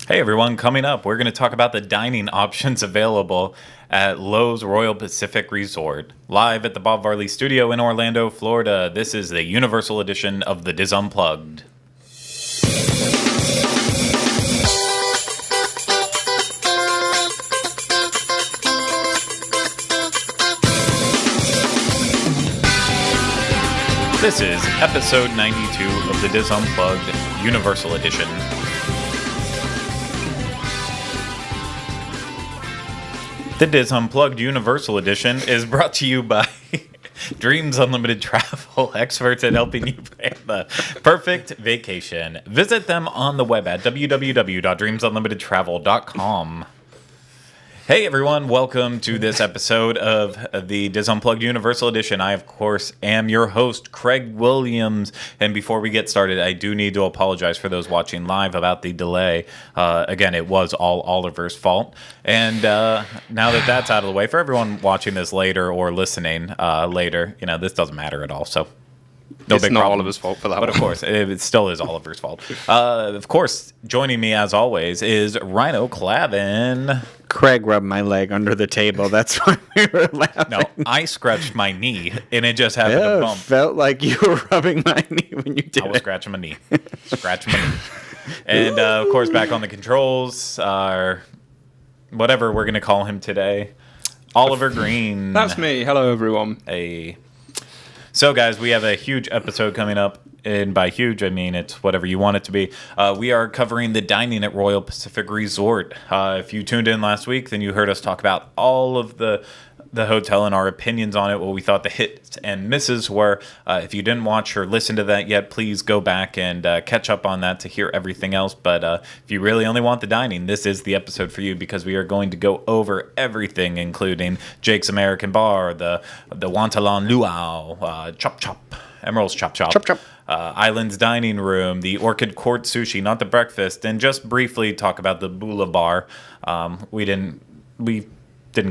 Hey everyone, coming up, we're going to talk about the dining options available at Loews Royal Pacific Resort. Live at the Bob Varley Studio in Orlando, Florida, this is the Universal Edition of the Diz Unplugged. This is episode 92 of the Diz Unplugged Universal Edition. The Diz Unplugged Universal Edition is brought to you by Dreams Unlimited Travel, experts at helping you plan the perfect vacation. Visit them on the web at www.dreamsunlimitedtravel.com. Hey everyone, welcome to this episode of the Diz Unplugged Universal Edition. I, of course, am your host, Craig Williams. And before we get started, I do need to apologize for those watching live about the delay. Again, it was all Oliver's fault. And now that that's out of the way, for everyone watching this later or listening later, this doesn't matter at all. So no it's big not problem. Oliver's fault for that But one. of course, it still is Oliver's fault. Of course, joining me as always is Rhino Clavin. Craig rubbed my leg under the table. That's why we were laughing. No, I scratched my knee, and it just happened to It bump. felt like you were rubbing my knee when you did I was it. scratching my knee. Scratching my knee. And, of course, back on the controls, whatever we're going to call him today, Oliver Green. That's me. Hello, everyone. Hey. So, guys, we have a huge episode coming up. And by huge, I mean it's whatever you want it to be. We are covering the dining at Royal Pacific Resort. If you tuned in last week, then you heard us talk about all of the hotel and our opinions on it, what we thought the hits and misses were. If you didn't watch or listen to that yet, please go back and catch up on that to hear everything else. But if you really only want the dining, this is the episode for you because we are going to go over everything, including Jake's American Bar, the Wantalan Luau, Chop Chop, Emeril's Chop Chop. Chop Chop. Island's Dining Room, the Orchid Court Sushi, not the breakfast, and just briefly talk about the Bula Bar. We didn't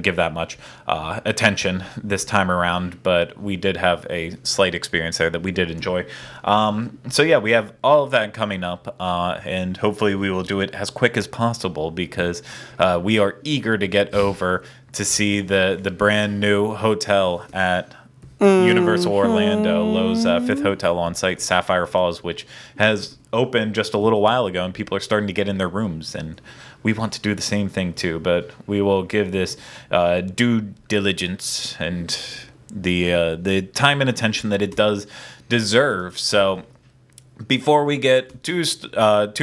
give that much attention this time around, but we did have a slight experience there that we did enjoy. So yeah, we have all of that coming up, and hopefully we will do it as quick as possible because we are eager to get over to see the brand new hotel at Universal Orlando, Lowe's fifth hotel on site, Sapphire Falls, which has opened just a little while ago, and people are starting to get in their rooms, and we want to do the same thing too, but we will give this due diligence and the time and attention that it does deserve. So before we get too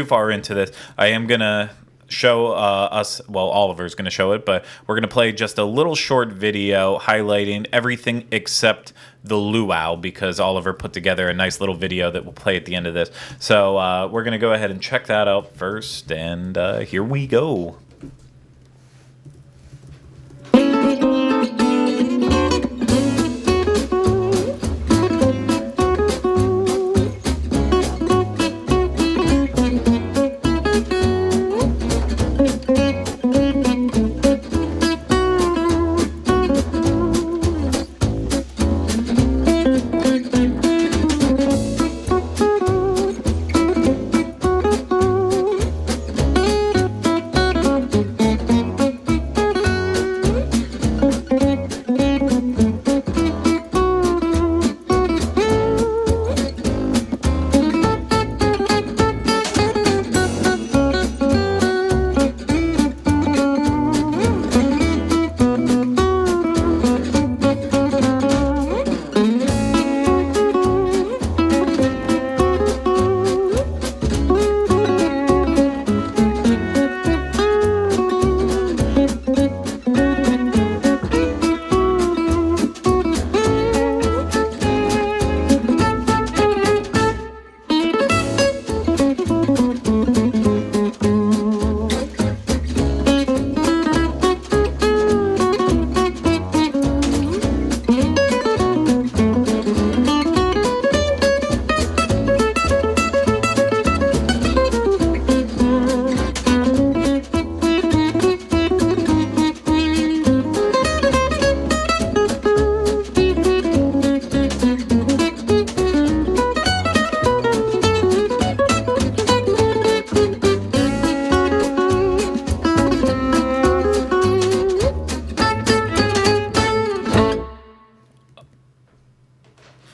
far into this, I am going to show Oliver's going to show it, but we're going to play just a little short video highlighting everything except the luau because Oliver put together a nice little video that we'll play at the end of this. So we're going to go ahead and check that out first, and here we go.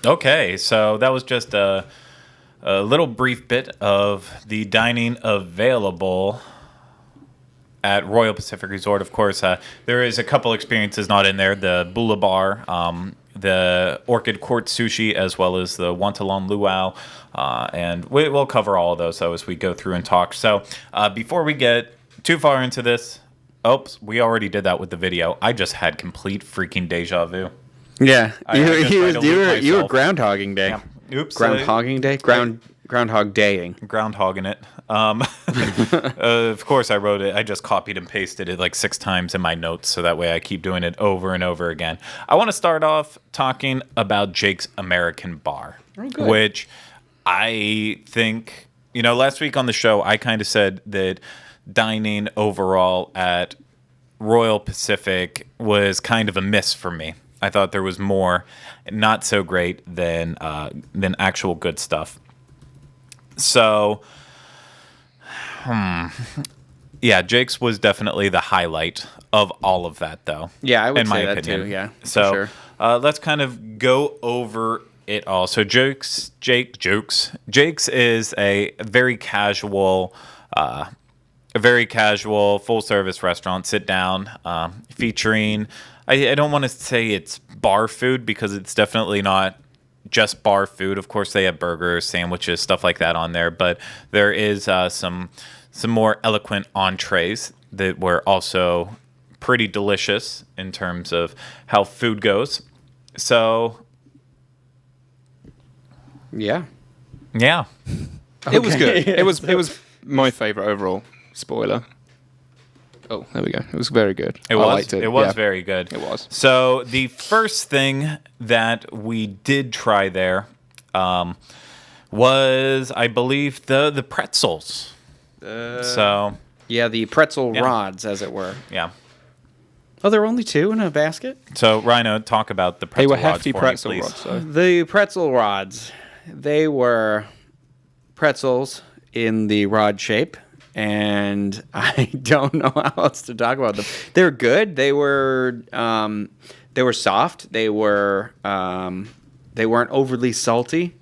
Okay, so that was just a little brief bit of the dining available at Royal Pacific Resort. Of course, there is a couple experiences not in there: the Bula Bar, the Orchid Court Sushi, as well as the Wonton Luau, and we'll cover all of those as we go through and talk. So before we get too far into this, oops, we already did that with the video. I just had complete freaking deja vu. Yeah, I just tried to loop you were myself. groundhogging day. Yeah. Oops. Groundhogging day. Groundhog daying. Groundhogging it. Of course, I wrote it. I just copied and pasted it like 6 times in my notes, so that way I keep doing it over and over again. I want to start off talking about Jake's American Bar, which I think, last week on the show, I kind of said that dining overall at Royal Pacific was kind of a miss for me. I thought there was more not so great than actual good stuff. So, yeah, Jake's was definitely the highlight of all of that, though. Yeah, I would in say my that opinion. too. Yeah, So for sure. Let's kind of go over it all. So Jake's is a very casual full service restaurant, sit down, featuring. I don't want to say it's bar food because it's definitely not just bar food. Of course, they have burgers, sandwiches, stuff like that on there, but there is some more eloquent entrees that were also pretty delicious in terms of how food goes. So, Yeah. yeah. It was good. It was my favorite overall. Spoiler. Oh, there we go. It was very good. It was very good. It was. So the first thing that we did try there was, I believe, the pretzels. So Yeah, the pretzel Yeah. rods, as it were. yeah. Oh, there were only 2 in a basket? So Rhino, talk about the They pretzel were rods hefty for pretzel me, please. rods, though. The pretzel rods, they were pretzels in the rod shape, and I don't know how else to talk about them. They're good. They were soft. They weren't overly salty.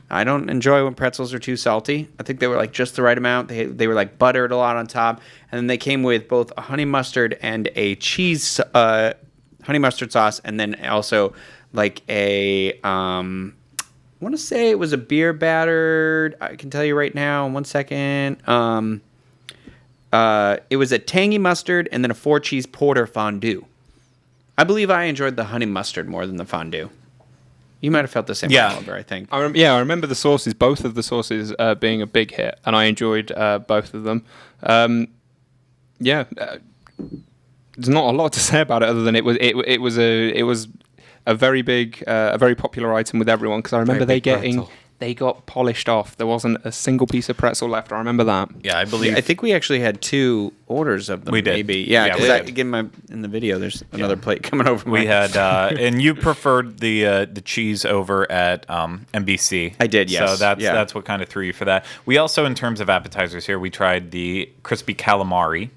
I don't enjoy when pretzels are too salty. I think they were like just the right amount. They were like buttered a lot on top, and then they came with both a honey mustard and a cheese honey mustard sauce, and then also like a I want to say it was a beer battered. I can tell you right now in 1 second. It was a tangy mustard and then a 4-cheese porter fondue. I believe I enjoyed the honey mustard more than the fondue. You might have felt the same way, Yeah. Oliver, I think. I remember the sauces, both of the sauces being a big hit, and I enjoyed both of them. There's not a lot to say about it other than it was a very big, a very popular item with everyone, because I remember Very big they got polished off. There wasn't a single piece of pretzel left. I remember that. Yeah, I believe. I think we actually had 2 orders of them. We did. Maybe. Yeah, Yeah, we because did. in the video, there's another plate coming over. We had, and you preferred the cheese over at NBC. I did, yes. So that's Yeah. that's what kind of threw you for that. We also, in terms of appetizers here, we tried the crispy calamari,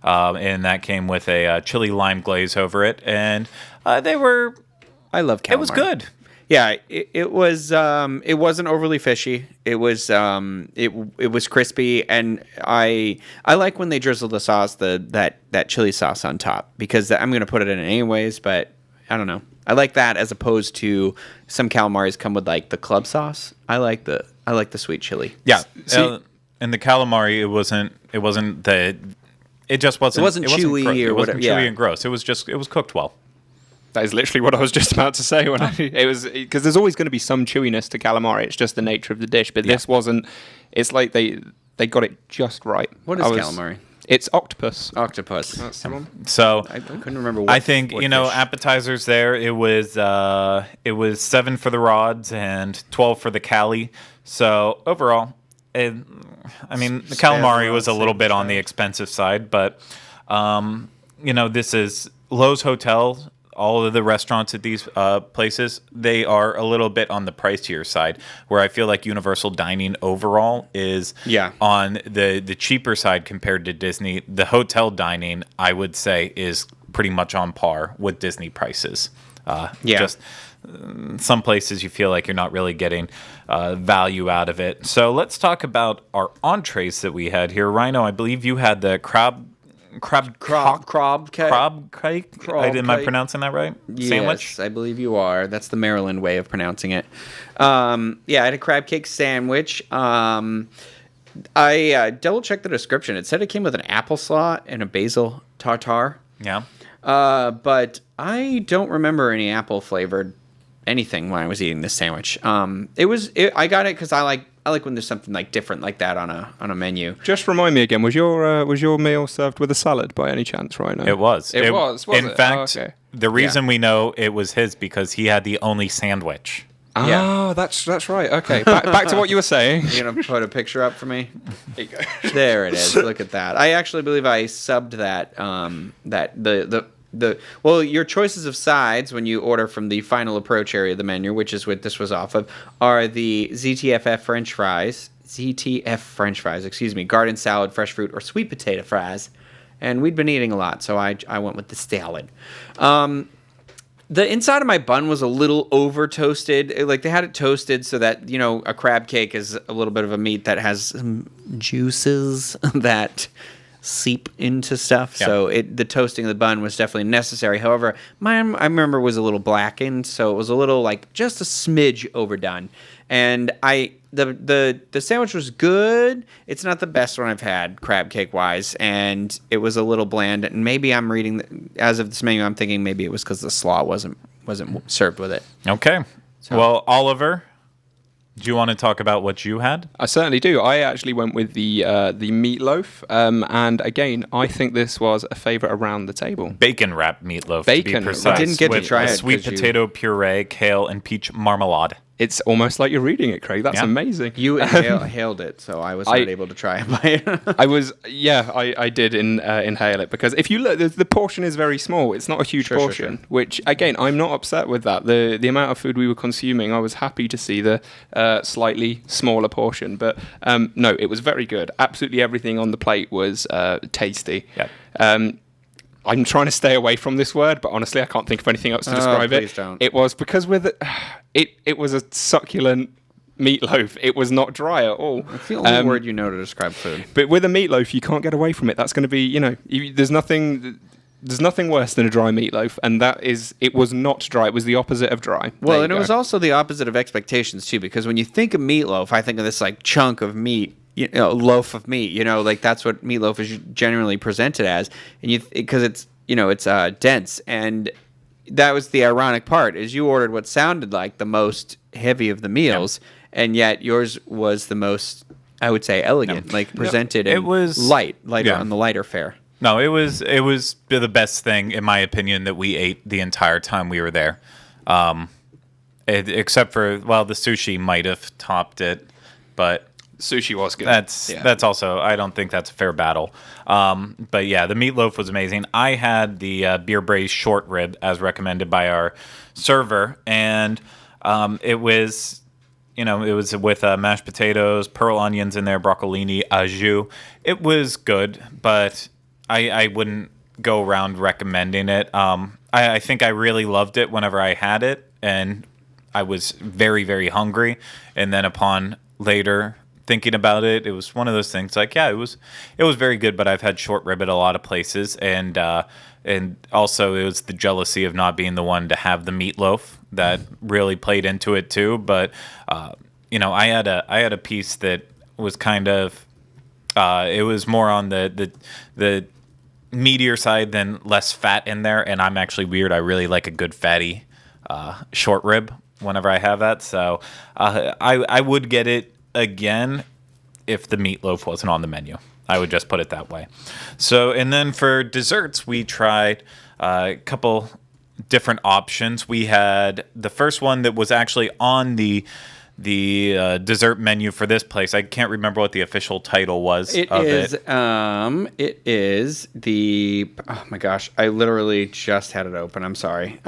and that came with a chili lime glaze over it, and they were. I love calamari. It was good. Yeah, it was. It wasn't overly fishy. It was. It was crispy, and I like when they drizzle the sauce, that chili sauce on top, because I'm gonna put it in anyways. But I don't know. I like that as opposed to some calamaris come with like the club sauce. I like the sweet chili. Yeah, See- and the calamari, it wasn't the. It just wasn't. It wasn't chewy gross. or It wasn't whatever, chewy yeah. and gross. It was cooked well. That is literally what I was just about to say. When it was, because there's always going to be some chewiness to calamari. It's just the nature of the dish. But this wasn't. It's like they got it just right. What is calamari? It's octopus. Octopus. That's the one. So I couldn't remember. What, I think what you know fish. appetizers there. It was 7 for the rods and 12 for the cali. So overall, I mean the calamari was a little bit on the expensive side, but this is Loews Hotel. All of the restaurants at these places, they are a little bit on the pricier side, where I feel like Universal Dining overall is on the cheaper side compared to Disney. The hotel dining, I would say, is pretty much on par with Disney prices. Just some places you feel like you're not really getting value out of it. So let's talk about our entrees that we had here. Rhino, I believe you had the crab Crab cake. Am I pronouncing that right? Sandwich? Yes, I believe you are. That's the Maryland way of pronouncing it. I had a crab cake sandwich. I double checked the description. It said it came with an apple slaw and a basil tartare. Yeah. But I don't remember any apple flavored anything when I was eating this sandwich. I got it because I like when there's something like different like that on a menu. Just remind me again, was your meal served with a salad by any chance, right now? It was. It was. In it? fact, okay. the reason we know it was his because he had the only sandwich. Oh, Yeah. that's right. Okay, back to what you were saying. You gonna put a picture up for me? There you go. There it is. Look at that. I actually believe I subbed that. Well, your choices of sides when you order from the final approach area of the menu, which is what this was off of, are the ZTFF French fries, garden salad, fresh fruit, or sweet potato fries. And we'd been eating a lot, so I went with the salad. The inside of my bun was a little over toasted. Like they had it toasted so that, a crab cake is a little bit of a meat that has some juices that seep into stuff. Yeah. So the toasting of the bun was definitely necessary. However, mine, I remember, was a little blackened, so it was a little like just a smidge overdone. And the sandwich was good. It's not the best one I've had crab cake wise, and it was a little bland. And maybe I'm reading as of this menu, I'm thinking maybe it was because the slaw wasn't served with it. Okay. Well, Oliver, do you want to talk about what you had? I certainly do. I actually went with the meatloaf, and again, I think this was a favourite around the table. Bacon wrapped meatloaf, Bacon. to be precise. I didn't get to with try a it sweet 'cause potato puree, kale, and peach marmalade. It's almost like you're reading it, Craig. That's Yeah. amazing. You hailed it, so I was not able to try it. I did inhale it because if you look, the portion is very small. It's not a huge portion, which again, I'm not upset with that. The amount of food we were consuming, I was happy to see the slightly smaller portion. But no, it was very good. Absolutely everything on the plate was tasty. Yeah. I'm trying to stay away from this word, but honestly, I can't think of anything else to describe it. Please don't. It was because it was a succulent meatloaf. It was not dry at all. It's the only word you know to describe food. But with a meatloaf, you can't get away from it. That's going to be, there's nothing worse than a dry meatloaf, and it was not dry. It was the opposite of dry. Well, and it was also the opposite of expectations too, because when you think of meatloaf, I think of this like chunk of meat, loaf of meat. Like that's what meatloaf is generally presented as, and because it's dense, and that was the ironic part is you ordered what sounded like the most heavy of the meals, and yet yours was the most, I would say, elegant, like presented. It and was lighter on the lighter fare. No, it was the best thing, in my opinion, that we ate the entire time we were there. Except for, the sushi might have topped it, but Sushi was good. that's also, I don't think that's a fair battle. But yeah, the meatloaf was amazing. I had the beer braised short rib as recommended by our server, and it was with mashed potatoes, pearl onions in there, broccolini, au jus. It was good, but I wouldn't go around recommending it. I think I really loved it whenever I had it, and I was very, very hungry. And then upon later thinking about it, it was one of those things like, yeah, it was very good, but I've had short rib at a lot of places, and also it was the jealousy of not being the one to have the meatloaf that really played into it too. But I had a piece that was kind of it was more on the meatier side than less fat in there, and I'm actually weird. I really like a good fatty short rib whenever I have that, so I would get it again if the meatloaf wasn't on the menu. I would just put it that way. So, and then for desserts, we tried a couple different options. We had the first one that was actually on the dessert menu for this place. I can't remember what the official title was. It is the, oh my gosh, I literally just had it open. I'm sorry.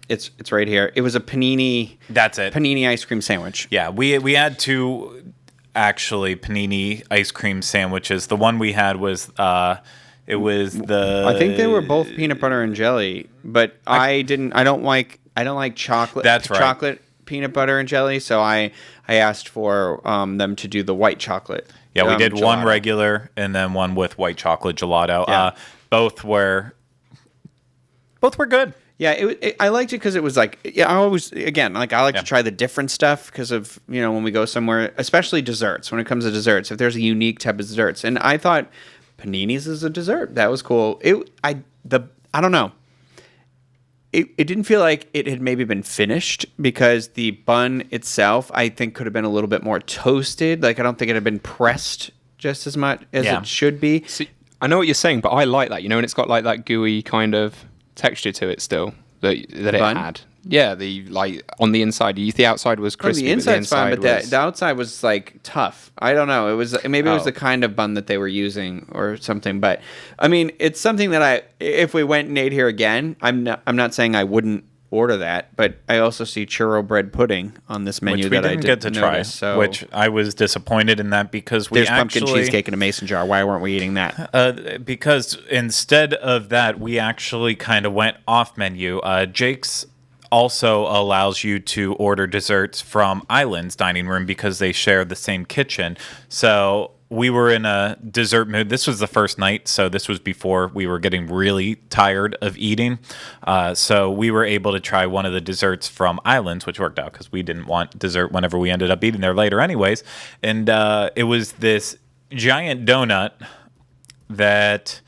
It's right here. It was a panini. That's it. Panini ice cream sandwich. Yeah, we had two actually panini ice cream sandwiches. The one we had was It was the. I think they were both peanut butter and jelly, but I don't like chocolate. That's right. Chocolate peanut butter and jelly. So I asked for them to do the white chocolate. Yeah, we did gelato. one regular and then one with white chocolate gelato. Yeah. Both were good. Yeah, I liked it because it was like, I always, again, like I like to try the different stuff because of, when we go somewhere, especially desserts, when it comes to desserts, if there's a unique type of desserts. And I thought paninis is a dessert. That was cool. I don't know. It didn't feel like it had maybe been finished because the bun itself, I think, could have been a little bit more toasted. Like, I don't think it had been pressed just as much as it should be. See, I know what you're saying, but I like that, and it's got like that gooey kind of texture to it still that it bun? had. Yeah, on the inside, the outside was crispy. The inside's fine, but was... the outside was like tough. I don't know. It was it was the kind of bun that they were using or something. But I mean, it's something that if we went and ate here again, I'm not saying I wouldn't order that, but I also see churro bread pudding on this menu Which we that didn't I get didn't to try. notice, so. Which I was disappointed in that because there's pumpkin cheesecake in a mason jar. Why weren't we eating that? Because instead of that, we actually kind of went off menu. Jake's also allows you to order desserts from Island's dining room because they share the same kitchen. So we were in a dessert mood. This was the first night, so this was before we were getting really tired of eating. So we were able to try one of the desserts from Island's, which worked out because we didn't want dessert whenever we ended up eating there later anyways. And it was this giant donut that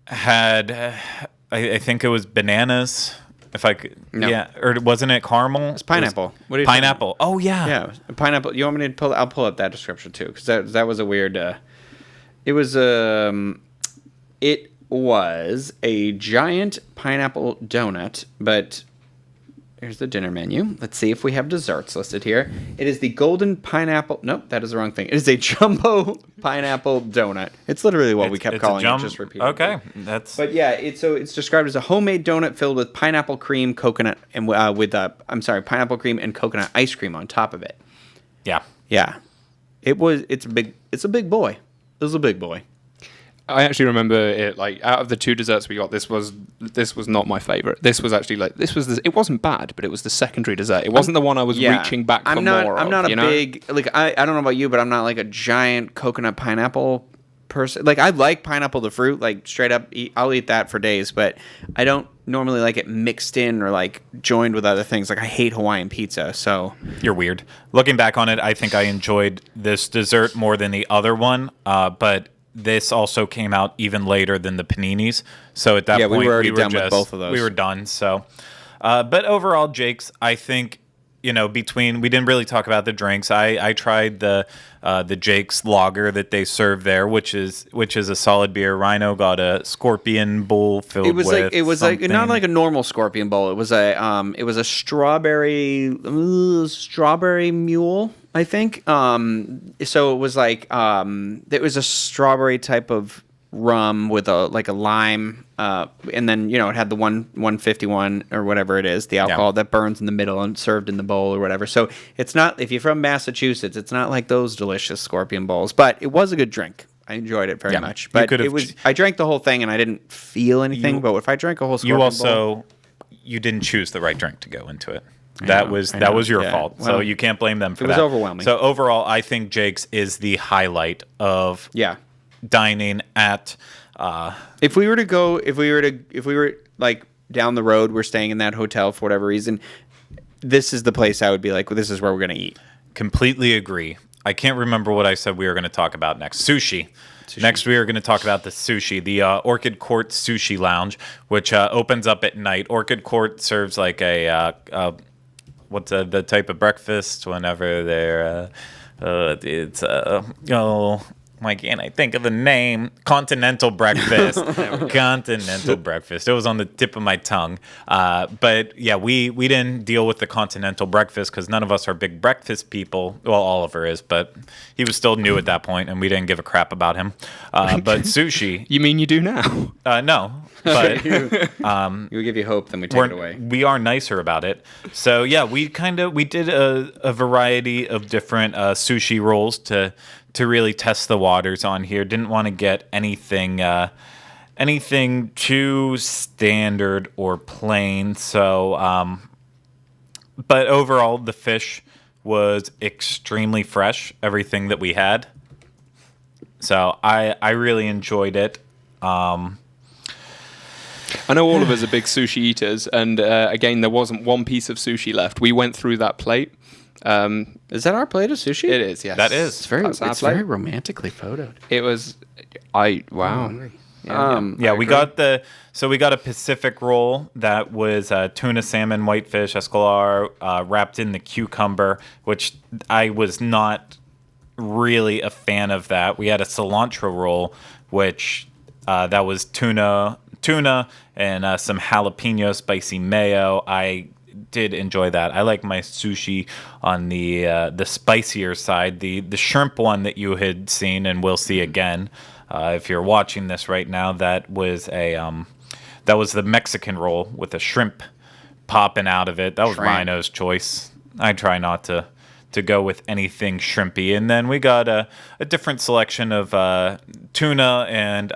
had, I think it was bananas. If I could, No. yeah, or wasn't it caramel? It's pineapple. What are you pineapple. Oh yeah, yeah, pineapple. You want me to pull? I'll pull up that description too, because that was a weird. It was a giant pineapple donut, but here's the dinner menu. Let's see if we have desserts listed here. It is the golden pineapple. Nope, that is the wrong thing. It is a jumbo pineapple donut. It's literally what we kept calling it, just repeatedly. Okay, that's. But yeah, it's described as a homemade donut filled with pineapple cream, coconut, and pineapple cream and coconut ice cream on top of it. Yeah. Yeah, it's a big boy. It was a big boy. I actually remember it, like, out of the two desserts we got, this was not my favorite. This was actually it wasn't bad, but it was the secondary dessert. It wasn't the one I was reaching back for more of. I'm not a big, like, I don't know about you, but I'm not like a giant coconut pineapple person. Like, I like pineapple the fruit, like, straight up, I'll eat that for days, but I don't normally like it mixed in or like joined with other things. Like, I hate Hawaiian pizza, so. You're weird. Looking back on it, I think I enjoyed this dessert more than the other one, but this also came out even later than the paninis. So at that point, we were already done with both of those. We were done. So, but overall, Jake's, I think, we didn't really talk about the drinks. I tried the Jake's lager that they serve there, which is a solid beer. Rhino got a Scorpion Bowl filled with something. Not like a normal Scorpion Bowl. It was a strawberry mule, I think. So it was like it was a strawberry type of rum with a lime, and then it had the 151 or whatever it is, the alcohol that burns in the middle and served in the bowl or whatever. So it's not, if you're from Massachusetts, it's not like those delicious Scorpion Bowls, but it was a good drink. I enjoyed it very much. But I drank the whole thing and I didn't feel anything. But if I drank a whole Scorpion Bowl, you didn't choose the right drink to go into it. That was your fault. Well, so you can't blame them for that. It was overwhelming. So overall, I think Jake's is the highlight of dining at. If we were like down the road, we're staying in that hotel for whatever reason, this is the place I would be like, well, this is where we're gonna eat. Completely agree. I can't remember what I said we were going to talk about next. Sushi. Next, we are going to talk about the sushi, the Orchid Court Sushi Lounge, which opens up at night. Orchid Court serves like what's the type of breakfast whenever they're why can't I think of the name? Continental breakfast. Continental breakfast. It was on the tip of my tongue. But yeah, we didn't deal with the continental breakfast because none of us are big breakfast people. Well, Oliver is, but he was still new at that point, and we didn't give a crap about him. But sushi. You mean you do now? No. But we give you hope, then we take it away. We are nicer about it. So yeah, we did a variety of different sushi rolls to to really test the waters on here. Didn't want to get anything too standard or plain. So, but overall, the fish was extremely fresh. Everything that we had. So I really enjoyed it. I know all of us are big sushi eaters, and again, there wasn't one piece of sushi left. We went through that plate. Is that our plate of sushi? It is, yes. That is. It's very romantically photoed. It was. Wow. We got a Pacific roll that was tuna, salmon, whitefish, escolar, wrapped in the cucumber, which I was not really a fan of that. We had a cilantro roll, which that was tuna and some jalapeno spicy mayo. I did enjoy that. I like my sushi on the spicier side. The shrimp one that you had seen and will see again, if you're watching this right now, that was the Mexican roll with a shrimp popping out of it. That was Rhino's choice. I try not to go with anything shrimpy. And then we got a different selection of tuna and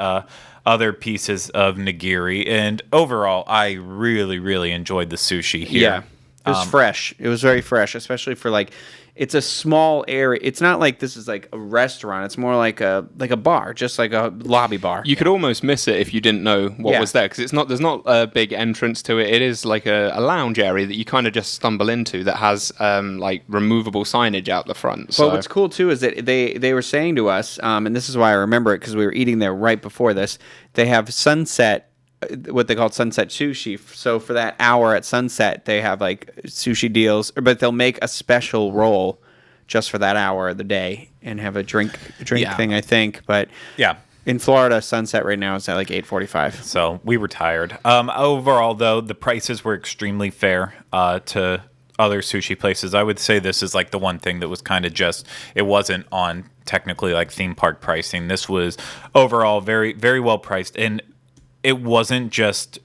other pieces of nigiri. And overall, I really, really enjoyed the sushi here. Yeah, it was fresh. It was very fresh, especially for it's a small area. It's not like this is like a restaurant. It's more like a bar, just like a lobby bar. You could almost miss it if you didn't know what was there, because there's not a big entrance to it. It is like a lounge area that you kind of just stumble into that has like removable signage out the front. But what's cool too is that they were saying to us, and this is why I remember it because we were eating there right before this. They have sunset. What they call sunset sushi. So for that hour at sunset, they have like sushi deals, but they'll make a special roll just for that hour of the day and have a drink thing, I think. But yeah, in Florida, sunset right now is at like 8:45. So we were tired. Overall, though, the prices were extremely fair to other sushi places. I would say this is like the one thing that was kind of it wasn't on technically like theme park pricing. This was overall very, very well priced. And it wasn't just,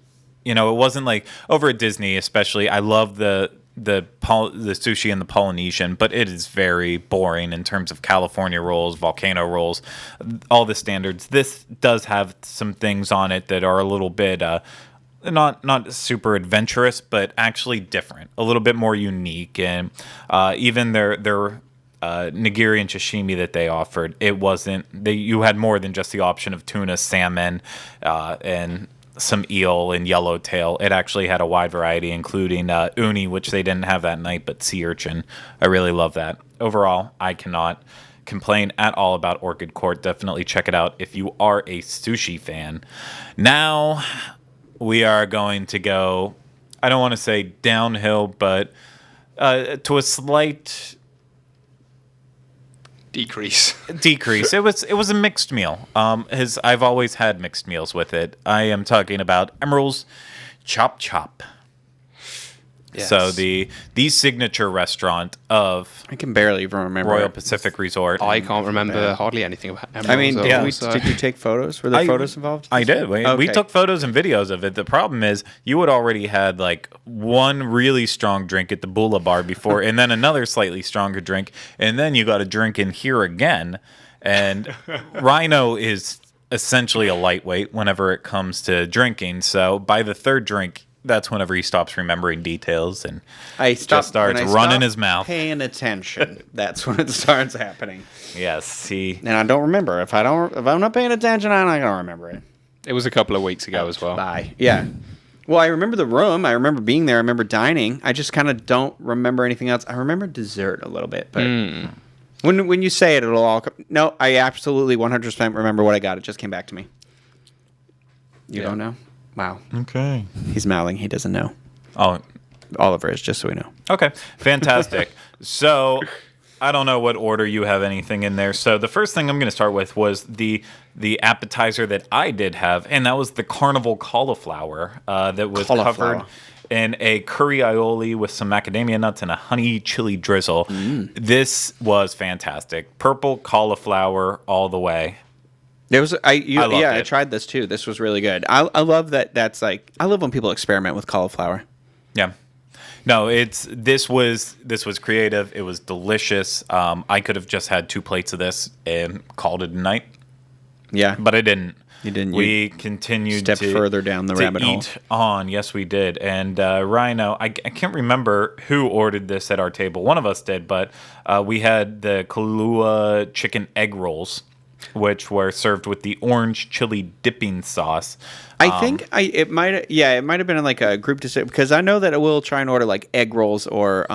it wasn't like over at Disney, especially. I love the sushi and the Polynesian, but it is very boring in terms of California rolls, volcano rolls, all the standards. This does have some things on it that are a little bit not super adventurous, but actually different, a little bit more unique. And even their nigiri and sashimi that they offered, you had more than just the option of tuna, salmon, and some eel and yellowtail. It actually had a wide variety, including uni, which they didn't have that night, but sea urchin. I really love that. Overall, I cannot complain at all about Orchid Court. Definitely check it out if you are a sushi fan. Now we are going to go, I don't want to say downhill, but to a slight decrease. It was a mixed meal. I've always had mixed meals with it. I am talking about Emeril's Tchoup Chop. Yes. So the signature restaurant of I can barely even remember Royal Pacific Resort. I can't remember hardly anything about Emeril. I mean, did you take photos? Were there photos involved? I did. We took photos and videos of it. The problem is you had already had like one really strong drink at the Bula Bar before, and then another slightly stronger drink, and then you got a drink in here again. And Rhino is essentially a lightweight whenever it comes to drinking. So by the third drink, that's whenever he stops remembering details and just starts running his mouth. Paying attention. That's when it starts happening. Yes, and I don't remember. If I'm not paying attention, I'm not gonna remember it. It was a couple of weeks ago as well. Bye. Yeah. Well, I remember the room. I remember being there. I remember dining. I just kind of don't remember anything else. I remember dessert a little bit, but when you say it, it'll all come. No, I absolutely 100% remember what I got. It just came back to me. You don't know? Wow. Okay. He's mouthing. He doesn't know. Oh. Oliver is, just so we know. Okay. Fantastic. So, I don't know what order you have anything in there. So, the first thing I'm going to start with was the appetizer that I did have, and that was the carnival cauliflower that was covered in a curry aioli with some macadamia nuts and a honey chili drizzle. This was fantastic. Purple cauliflower all the way. I tried this too. This was really good. I love that. That's like, I love when people experiment with cauliflower. Yeah. No, this was creative. It was delicious. I could have just had 2 plates of this and called it a night, Yeah. but I didn't. You didn't. We continued stepped to further down the to rabbit hole. eat on. Yes, we did. And Rhino, I can't remember who ordered this at our table. One of us did, but we had the Kahlua chicken egg rolls, which were served with the orange chili dipping sauce. I think it might have been like a group decision, because I know that I will try and order like egg rolls or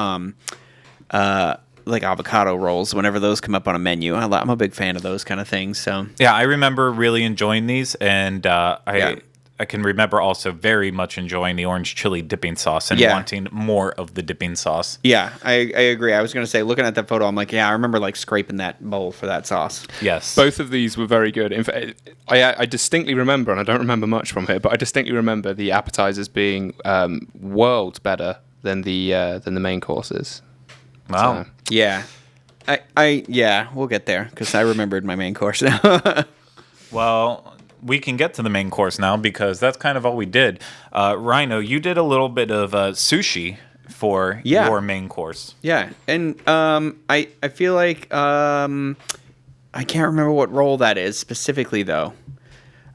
like avocado rolls whenever those come up on a menu. I'm a big fan of those kind of things. So Yeah, I remember really enjoying these, and I can remember also very much enjoying the orange chili dipping sauce and wanting more of the dipping sauce. yeah, I agree. I was going to say, looking at that photo, I'm like, yeah, I remember like scraping that bowl for that sauce. Yes. Both of these were very good. In fact, I distinctly remember, and I don't remember much from it, but I distinctly remember the appetizers being worlds better than the main courses. Wow. So, Yeah. We'll get there, because I remembered my main course now. Well, we can get to the main course now, because that's kind of all we did. Rhino, you did a little bit of sushi for your main course. Yeah, and I feel like I can't remember what roll that is specifically though,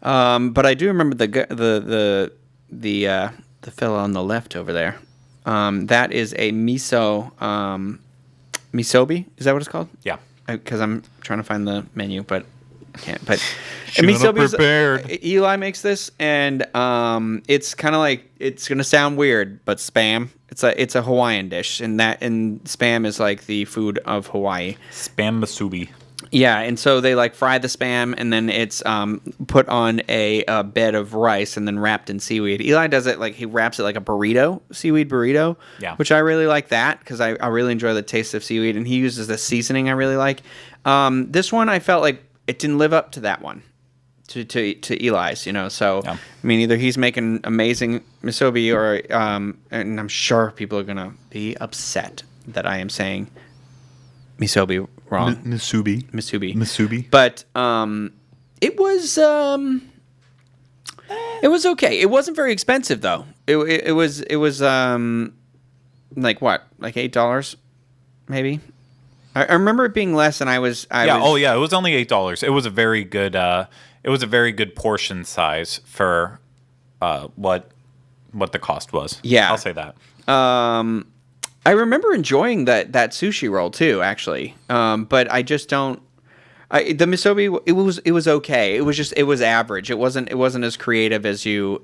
but I do remember the fellow on the left over there. That is a misobi. Is that what it's called? Yeah. Because I'm trying to find the menu, but I can't. But Should've prepared. Eli makes this, and it's kind of like, it's gonna sound weird, but spam. It's a Hawaiian dish, and spam is like the food of Hawaii. Spam masubi. Yeah, and so they like fry the spam, and then it's put on a bed of rice, and then wrapped in seaweed. Eli does it like he wraps it like a burrito, seaweed burrito. Yeah. Which I really like that, because I really enjoy the taste of seaweed, and he uses the seasoning I really like. This one I felt like it didn't live up to that one, to Eli's, you know. So Yeah. I mean, either he's making amazing misobi, or and I'm sure people are gonna be upset that I am saying misobi wrong. Masubi. But it was okay. It wasn't very expensive though. It was like what, like $8 maybe. I remember it being less, and I was. Oh yeah, it was only $8. It was a very good. It was a very good portion size for what the cost was. Yeah. I'll say that. I remember enjoying that sushi roll too, actually. But I just don't. The misobi, it was okay. It was average. It wasn't as creative as I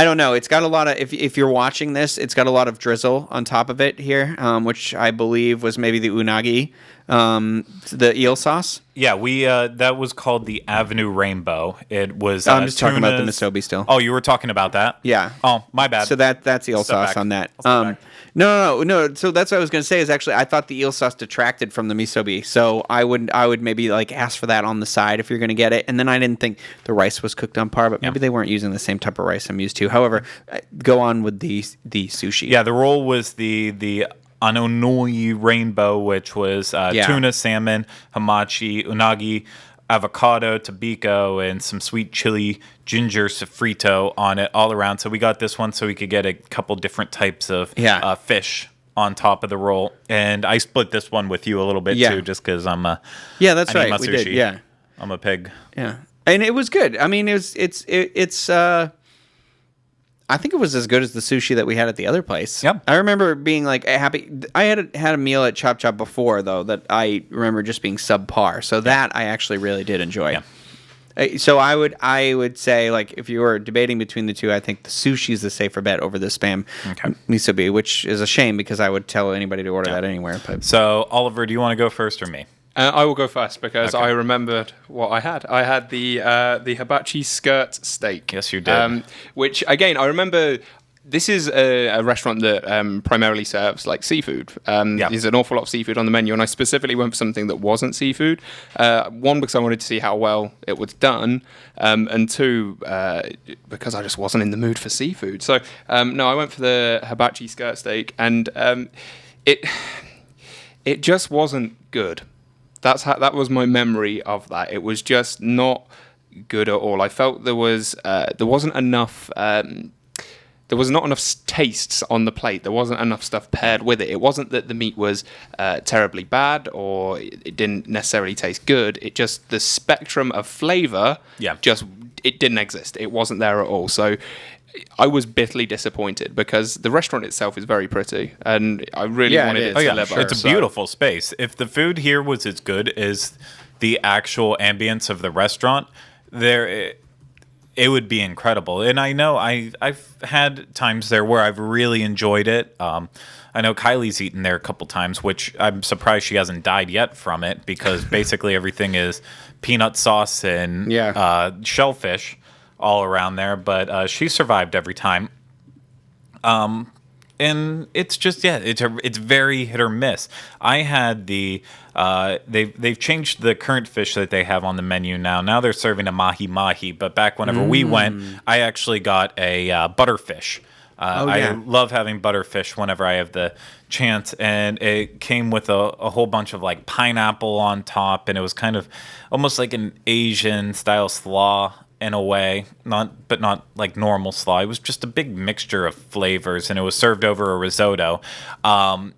don't know. It's got a lot of, if you're watching this, it's got a lot of drizzle on top of it here, which I believe was maybe the unagi, the eel sauce. Yeah, we that was called the Avenue Rainbow. It was. I'm just talking about the tunas- misobi still. Oh, you were talking about that? Yeah. Oh, my bad. So that's eel Step sauce back. on that. I'll step back. No. So that's what I was going to say, is actually I thought the eel sauce detracted from the misobi. So I would maybe like ask for that on the side if you're going to get it. And then I didn't think the rice was cooked on par, but maybe they weren't using the same type of rice I'm used to. However, go on with the sushi. Yeah, the roll was the Anonoi Rainbow, which was tuna, salmon, hamachi, unagi, avocado, tobiko, and some sweet chili ginger sofrito on it all around. So we got this one so we could get a couple different types of fish on top of the roll. And I split this one with you a little bit too, just because that's I need right. my We sushi. did. Yeah. I'm a pig. Yeah. And it was good. I mean, it's I think it was as good as the sushi that we had at the other place. Yep. I remember being like happy. I had a meal at Chop Chop before though that I remember just being subpar. So that I actually really did enjoy. Yeah. So I would say, like, if you were debating between the two, I think the sushi is the safer bet over the spam misobi, which is a shame because I would tell anybody to order that anywhere. But So, Oliver, do you want to go first or me? I will go first because Okay. I remembered what I had. I had the hibachi skirt steak. Yes, you did. Which, again, I remember. This is a restaurant that primarily serves like seafood. There's an awful lot of seafood on the menu, and I specifically went for something that wasn't seafood. One, because I wanted to see how well it was done, and two, because I just wasn't in the mood for seafood. So, no, I went for the hibachi skirt steak, and it just wasn't good. That was my memory of that. It was just not good at all. I felt there wasn't enough there was not enough tastes on the plate. There wasn't enough stuff paired with it. It wasn't that the meat was terribly bad or it didn't necessarily taste good. It just, the spectrum of flavor, it didn't exist. It wasn't there at all. So I was bitterly disappointed because the restaurant itself is very pretty and I really wanted it to deliver. It's a beautiful space. If the food here was as good as the actual ambience of the restaurant, it would be incredible. And I know I've had times there where I've really enjoyed it. I know Kylie's eaten there a couple times, which I'm surprised she hasn't died yet from it because basically everything is peanut sauce and shellfish all around there. But she survived every time. And it's just it's very hit or miss. I had they've changed the current fish that they have on the menu now. Now they're serving a mahi mahi, but back whenever we went, I actually got a butterfish. I love having butterfish whenever I have the chance, and it came with a whole bunch of like pineapple on top, and it was kind of almost like an Asian style slaw in a way, not like normal slaw. It was just a big mixture of flavors, and it was served over a risotto. The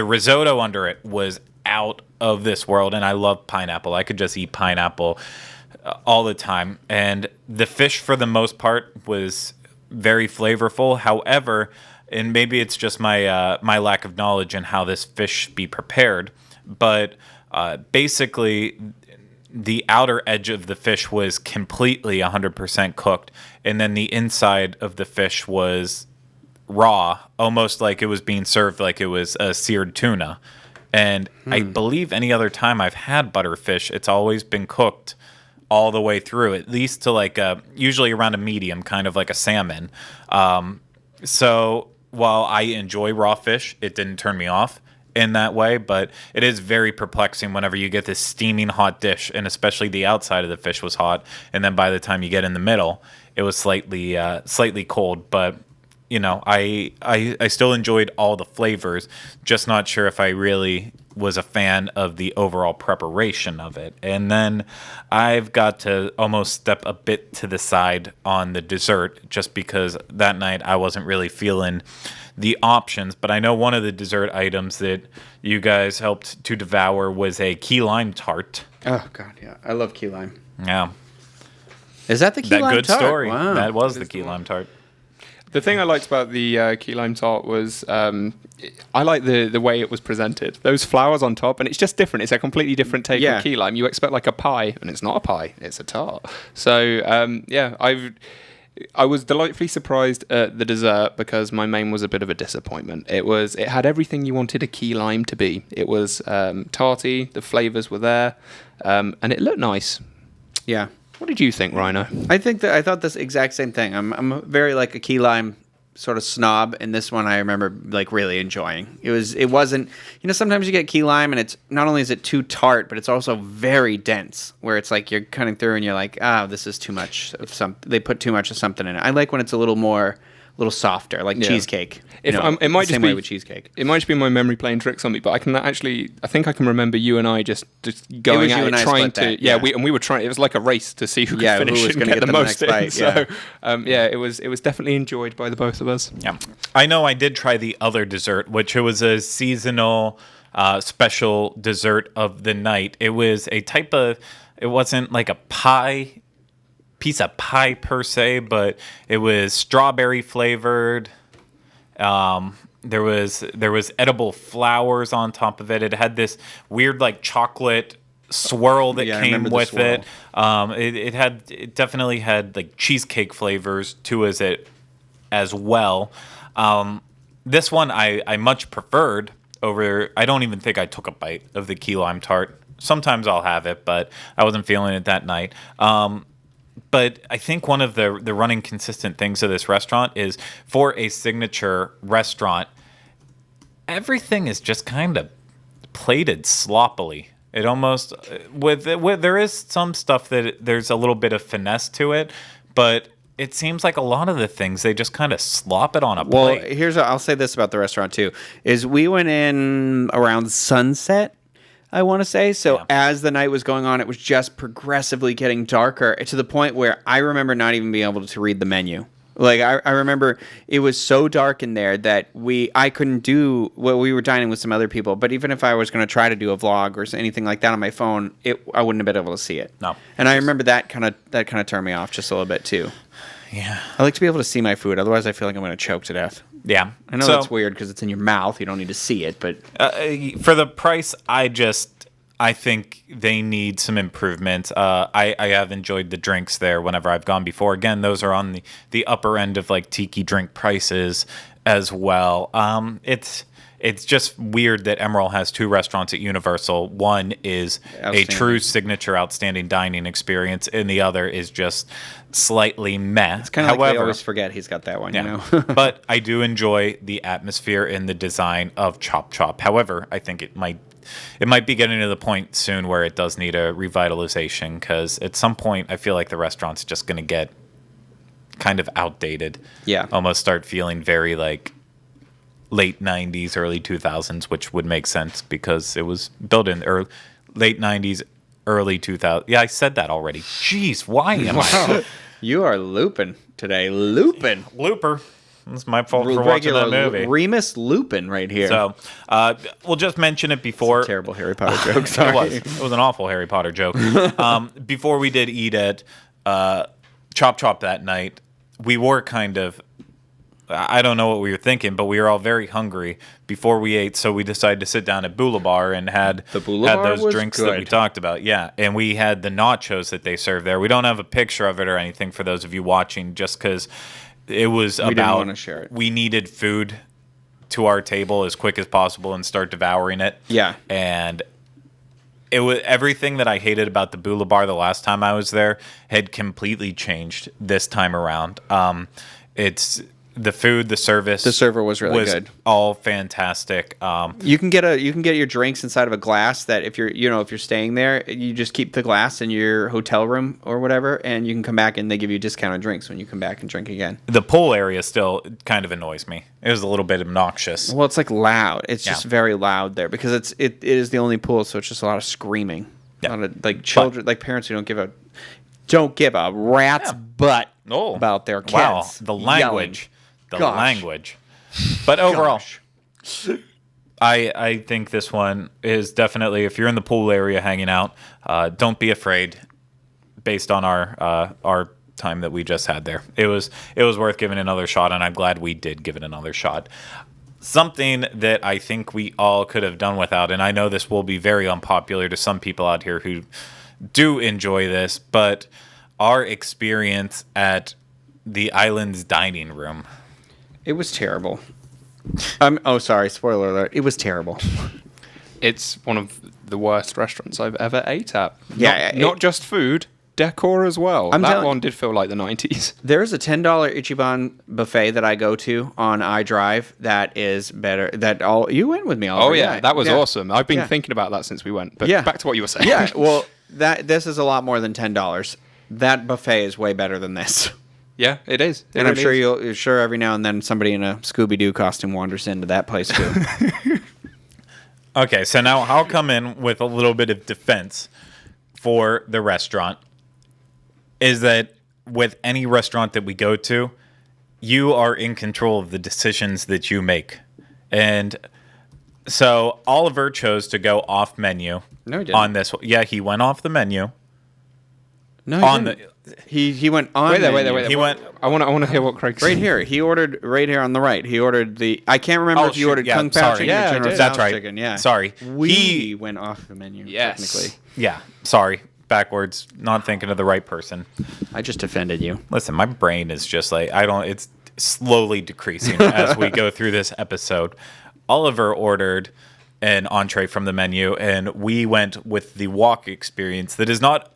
risotto under it was out of this world, and I love pineapple. I could just eat pineapple all the time, and the fish for the most part was very flavorful. However, and maybe it's just my my lack of knowledge in how this fish be prepared, but basically the outer edge of the fish was completely 100% cooked, and then the inside of the fish was raw, almost like it was being served like it was a seared tuna. And I believe any other time I've had butterfish, it's always been cooked all the way through, at least to like usually around a medium, kind of like a salmon. So while I enjoy raw fish, it didn't turn me off in that way, but it is very perplexing whenever you get this steaming hot dish, and especially the outside of the fish was hot, and then by the time you get in the middle, it was slightly cold. But you know, I still enjoyed all the flavors, just not sure if I really was a fan of the overall preparation of it. And then I've got to almost step a bit to the side on the dessert, just because that night I wasn't really feeling the options. But I know one of the dessert items that you guys helped to devour was a key lime tart. Oh God, yeah, I love key lime. Yeah, is that the key lime good tart? Story? Wow. That was the key lime tart. The thing I liked about the key lime tart was I like the way it was presented. Those flowers on top, and it's just different. It's a completely different take on key lime. You expect like a pie, and it's not a pie. It's a tart. So I was delightfully surprised at the dessert because my main was a bit of a disappointment. It had everything you wanted a key lime to be. It was tarty. The flavors were there, and it looked nice. Yeah. What did you think, Rhino? I thought this exact same thing. I'm very like a key lime sort of snob, and this one I remember like really enjoying. It wasn't, you know, sometimes you get key lime and it's not only is it too tart, but it's also very dense, where it's like you're cutting through and you're like, this is too much of they put too much of something in it. I like when it's a little softer, like cheesecake. It might just way be with cheesecake. It might just be my memory playing tricks on me, but I think I can remember you and I just going at it, trying to. We were trying. It was like a race to see who could finish and get the most in. Bite, so it was definitely enjoyed by the both of us. Yeah, I know. I did try the other dessert, which it was a seasonal special dessert of the night. It was a type of. It wasn't like a piece of pie per se, but it was strawberry flavored. There was edible flowers on top of it. It had this weird like chocolate swirl that came with it. It definitely had like cheesecake flavors to it as well. This one I much preferred over. I don't even think I took a bite of the key lime tart. Sometimes I'll have it, but I wasn't feeling it that night. But I think one of the running consistent things of this restaurant is, for a signature restaurant, everything is just kind of plated sloppily. It almost there is some stuff that there's a little bit of finesse to it, but it seems like a lot of the things they just kind of slop it on a plate. Well, I'll say this about the restaurant too: is we went in around sunset, I want to say. So as the night was going on, it was just progressively getting darker to the point where I remember not even being able to read the menu. Like I remember it was so dark in there that I couldn't do we were dining with some other people, but even if I was going to try to do a vlog or anything like that on my phone, I wouldn't have been able to see it. No. And I remember that kind of turned me off just a little bit too. Yeah. I like to be able to see my food, otherwise I feel like I'm going to choke to death. Yeah. I know that's weird because it's in your mouth, you don't need to see it, but For the price, I think they need some improvement. I have enjoyed the drinks there whenever I've gone before. Again, those are on the upper end of like tiki drink prices as well. It's just weird that Emeril has two restaurants at Universal. One is a true signature outstanding dining experience, and the other is just slightly meh. it's kind of like they always forget he's got that one, you know? But I do enjoy the atmosphere and the design of Chop Chop. However, I think it might be getting to the point soon where it does need a revitalization, because at some point I feel like the restaurant's just going to get kind of outdated. Yeah. Almost start feeling very like late 90s, early 2000s, which would make sense because it was built in late 90s, early 2000s. Yeah, I said that already. Jeez, why am I? You are looping today. Looping. Looper. It's my fault for watching that movie. Remus Lupin right here. So, we'll just mention it before. Terrible Harry Potter joke. Sorry. It was an awful Harry Potter joke. Before we did eat at Chop Chop that night, we were kind of, I don't know what we were thinking, but we were all very hungry before we ate, so we decided to sit down at Boulevard and had those drinks that we talked about. Yeah, and we had the nachos that they served there. We don't have a picture of it or anything for those of you watching, just because it was didn't want to share it. We needed food to our table as quick as possible and start devouring it. Yeah. And it was everything that I hated about the Boulevard the last time I was there had completely changed this time around. It's the food, the service. The server was really good. All fantastic. You can get your drinks inside of a glass that if you're staying there, you just keep the glass in your hotel room or whatever, and you can come back and they give you discounted drinks when you come back and drink again. The pool area still kind of annoys me. It was a little bit obnoxious. Well, it's like loud. It's just very loud there because it is the only pool, so it's just a lot of screaming. Yeah. A lot of, like children, like parents who don't give a rat's butt about their kids. Wow, the language. Language. But overall, I think this one is definitely, if you're in the pool area hanging out, don't be afraid based on our time that we just had there. It was worth giving another shot, and I'm glad we did give it another shot. Something that I think we all could have done without, and I know this will be very unpopular to some people out here who do enjoy this, but our experience at the island's dining room. It was terrible. Sorry, spoiler alert. It was terrible. It's one of the worst restaurants I've ever ate at. Yeah, not just food, decor as well. That one did feel like the 90s. There's a $10 Ichiban buffet that I go to on iDrive that is better. You went with me. Oliver. Oh yeah, that was awesome. I've been thinking about that since we went. But back to what you were saying. Yeah, well, this is a lot more than $10. That buffet is way better than this. Yeah, it is. And I'm sure you're sure every now and then somebody in a Scooby-Doo costume wanders into that place too. Okay, so now I'll come in with a little bit of defense for the restaurant. Is that with any restaurant that we go to, you are in control of the decisions that you make. And so Oliver chose to go off menu on this. Yeah, he went off the menu. No, he went on. Wait there. He went. I want to hear what Craig said. Right here. He ordered right here on the right. He ordered the. I can't remember if you ordered Kung Pao chicken or General that's Tso's right. chicken. Yeah, sorry. He went off the menu. Yes. Technically. Yeah, sorry. Backwards. Not thinking of the right person. I just offended you. Listen, my brain is just like it's slowly decreasing as we go through this episode. Oliver ordered an entree from the menu, and we went with the wok experience. That is not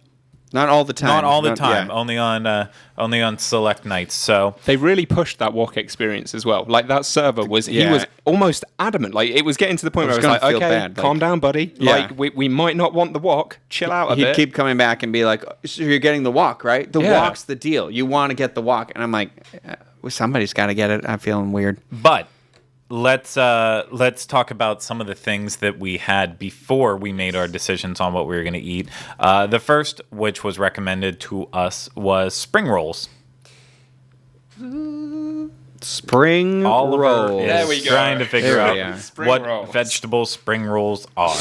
all the time. Not all the time. Yeah. Only on select nights. So they really pushed that wok experience as well. Like that server was, he was almost adamant. Like it was getting to the point where I was like, okay, calm down, buddy. Yeah. Like we might not want the wok. Chill out a bit. He'd keep coming back and be like, so you're getting the wok, right? The wok's the deal. You want to get the wok. And I'm like, somebody's got to get it. I'm feeling weird. But let's talk about some of the things that we had before we made our decisions on what we were going to eat. The first, which was recommended to us, was spring rolls. Spring Oliver rolls. is There we go. trying to figure There we out are. Spring what rolls. vegetable spring rolls are.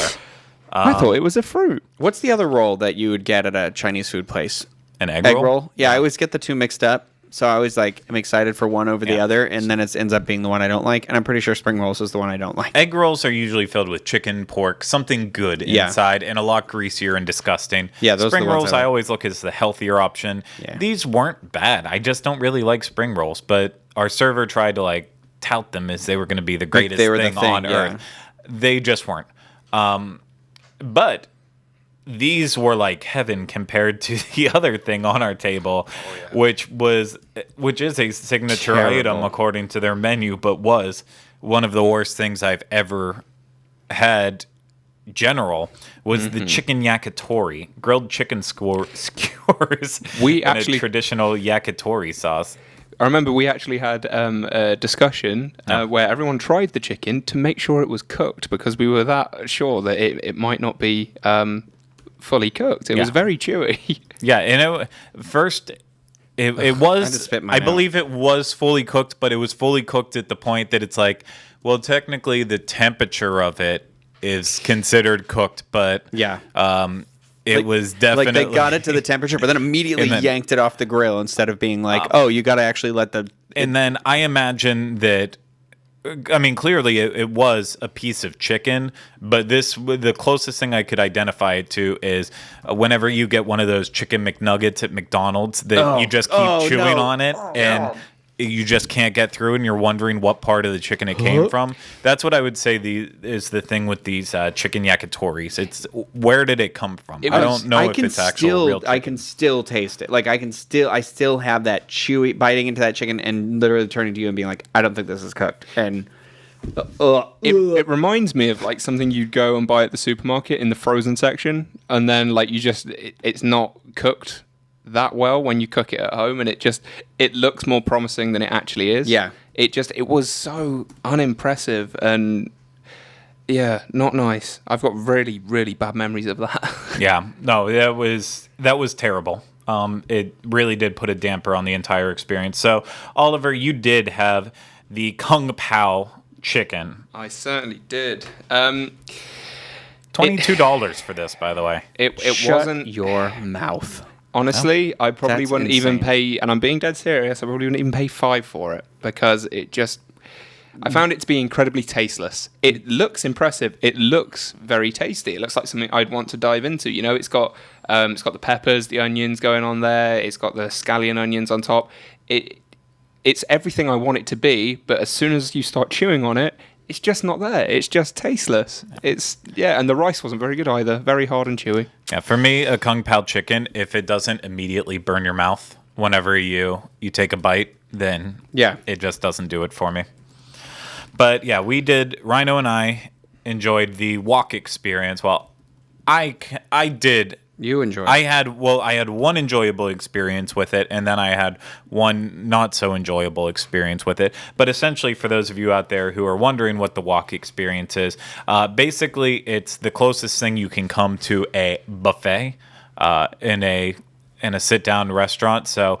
I thought it was a fruit. What's the other roll that you would get at a Chinese food place? An egg Egg roll? roll? Yeah, I always get the two mixed up. So I always I'm excited for one over the Yeah. other, and then it ends up being the one I don't like. And I'm pretty sure spring rolls is the one I don't like. Egg rolls are usually filled with chicken, pork, something good Yeah. inside, and a lot greasier and disgusting. Yeah, those are spring the ones rolls I I like. always look as the healthier option. Yeah. These weren't bad. I just don't really like spring rolls, but our server tried to tout them as they were going to be the greatest they were the thing thing, on yeah. earth. They just weren't. But these were like heaven compared to the other thing on our table, which is a signature Terrible. item according to their menu, but was one of the worst things I've ever had. General was the chicken yakitori, grilled chicken skewers. We and actually- a traditional yakitori sauce. I remember we actually had a discussion where everyone tried the chicken to make sure it was cooked because we were that sure that it might not be fully cooked. It was Yeah. very chewy. Yeah, and it was. had to spit mine I out. believe it was fully cooked, but it was fully cooked at the point that it's like, well, technically the temperature of it is considered cooked, but Yeah. it was definitely Like they got it to the temperature, but then immediately And then- yanked it off the grill instead of being like, oh, you got to actually let the. And then I imagine that. I mean, clearly it was a piece of chicken, but the closest thing I could identify it to is whenever you get one of those chicken McNuggets at McDonald's that you just keep chewing no. on it and you just can't get through and you're wondering what part of the chicken it came from. That's what I would say is the thing with these chicken yakitoris. It's where did it come from? I don't know if it's actual real chicken. I can still taste it. Like I still have that chewy biting into that chicken and literally turning to you and being like, I don't think this is cooked. And It reminds me of like something you'd go and buy at the supermarket in the frozen section, and then like it's not cooked that well when you cook it at home, and it looks more promising than it actually is. Yeah. It was so unimpressive and yeah, not nice. I've got really, really bad memories of that. Yeah, no, that was terrible. It really did put a damper on the entire experience. So, Oliver, you did have the Kung Pao chicken. I certainly did. $22 for this, by the way. It shut wasn't. your mouth. Honestly, I probably That's wouldn't even insane. pay, and I'm being dead serious, I probably wouldn't even pay $5 for it because I found it to be incredibly tasteless. It looks impressive. It looks very tasty. It looks like something I'd want to dive into. You know, it's got the peppers, the onions going on there. It's got the scallion onions on top. It's everything I want it to be, but as soon as you start chewing on it, it's just not there. It's just tasteless. And the rice wasn't very good either. Very hard and chewy. Yeah, for me, a Kung Pao chicken, if it doesn't immediately burn your mouth whenever you take a bite, then it just doesn't do it for me. But yeah, Rhino and I enjoyed the walk experience. Well, I did. You enjoy it. I had one enjoyable experience with it, and then I had one not so enjoyable experience with it. But essentially, for those of you out there who are wondering what the walk experience is, basically it's the closest thing you can come to a buffet in a sit-down restaurant. So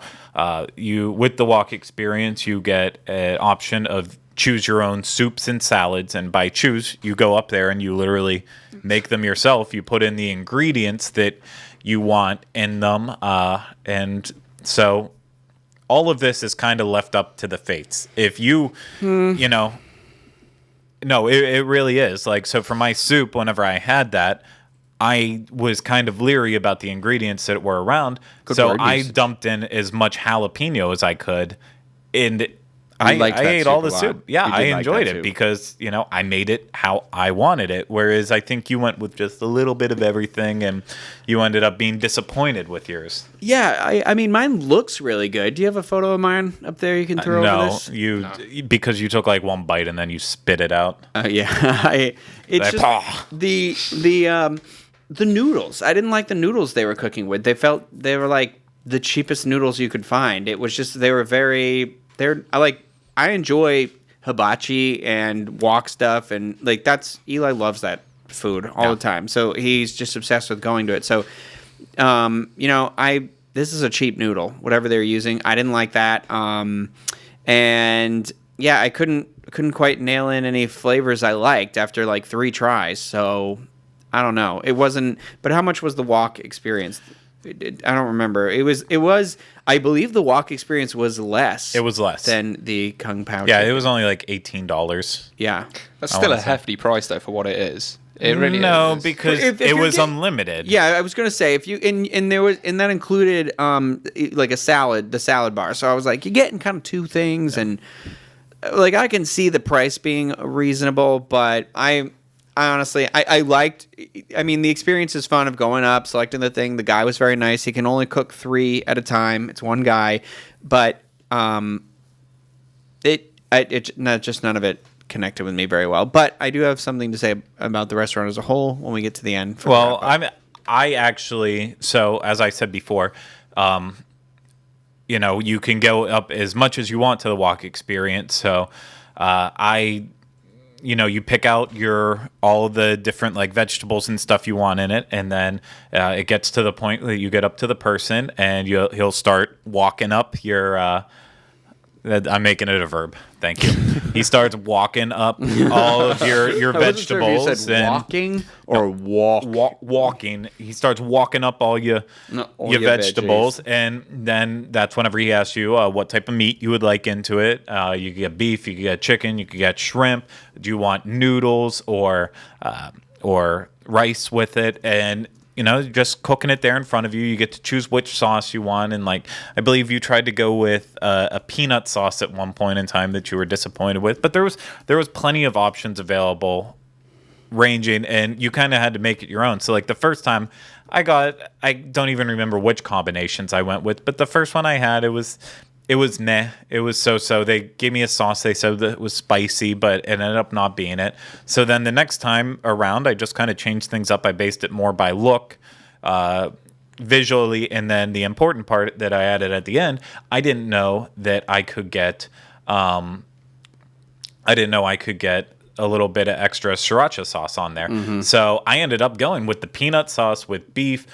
with the walk experience, you get an option of choose your own soups and salads, and by choose, you go up there and you literally make them yourself. You put in the ingredients that you want in them, and so all of this is kind of left up to the fates. If you, no, it really is. Like, so for my soup, whenever I had that, I was kind of leery about the ingredients that were around, so word I usage. dumped in as much jalapeno as I could, and I liked that ate soup all a the lot. soup. Yeah, You I did like enjoyed that it soup. because, I made it how I wanted it. Whereas I think you went with just a little bit of everything and you ended up being disappointed with yours. Yeah, I mean, mine looks really good. Do you have a photo of mine up there you can throw over No, this? because you took like one bite and then you spit it out. Yeah, it's Like, just "Pah." the noodles. I didn't like the noodles they were cooking with. They were like the cheapest noodles you could find. It was just I enjoy hibachi and wok stuff, and like Eli loves that food all the time. So he's just obsessed with going to it. So, this is a cheap noodle, whatever they're using. I didn't like that. And yeah, I couldn't quite nail in any flavors I liked after like 3 tries. So I don't know. It wasn't. But how much was the wok experience? I don't remember. It was. I believe the wok experience was less. It was less than the Kung Pao. Yeah, chicken. it was only like $18. Yeah, That's still a hefty price though for what it is. It really is. Because If it you're was getting- unlimited. Yeah, I was gonna say if you and there was and that included like a salad, the salad bar. So I was like, you're getting kind of 2 things, and like I can see the price being reasonable, but I honestly I liked. I mean, the experience is fun of going up, selecting the thing. The guy was very nice. He can only cook 3 at a time. It's one guy, but just none of it connected with me very well. But I do have something to say about the restaurant as a whole when we get to the end. Well, I actually, so as I said before, you can go up as much as you want to the wok experience. So you pick out all of the different like vegetables and stuff you want in it, and then it gets to the point that you get up to the person, and he'll start walking up your. I'm making it a verb. Thank you. He starts walking up all of your vegetables. Sure if you said walking or walking. He starts walking up all your vegetables, and then that's whenever he asks you what type of meat you would like into it. You could get beef, you could get chicken, you could get shrimp. Do you want noodles or rice with it? And just cooking it there in front of you. You get to choose which sauce you want. And like, I believe you tried to go with a peanut sauce at one point in time that you were disappointed with. But there was plenty of options available, ranging, and you kind of had to make it your own. So like the first time I don't even remember which combinations I went with, but the first one I had, it was meh. It was so. They gave me a sauce. They said that it was spicy, but it ended up not being it. So then the next time around, I just kind of changed things up. I based it more by look, visually, and then the important part that I added at the end, I didn't know that I could get. I didn't know I could get a little bit of extra sriracha sauce on there. Mm-hmm. So I ended up going with the peanut sauce with beef,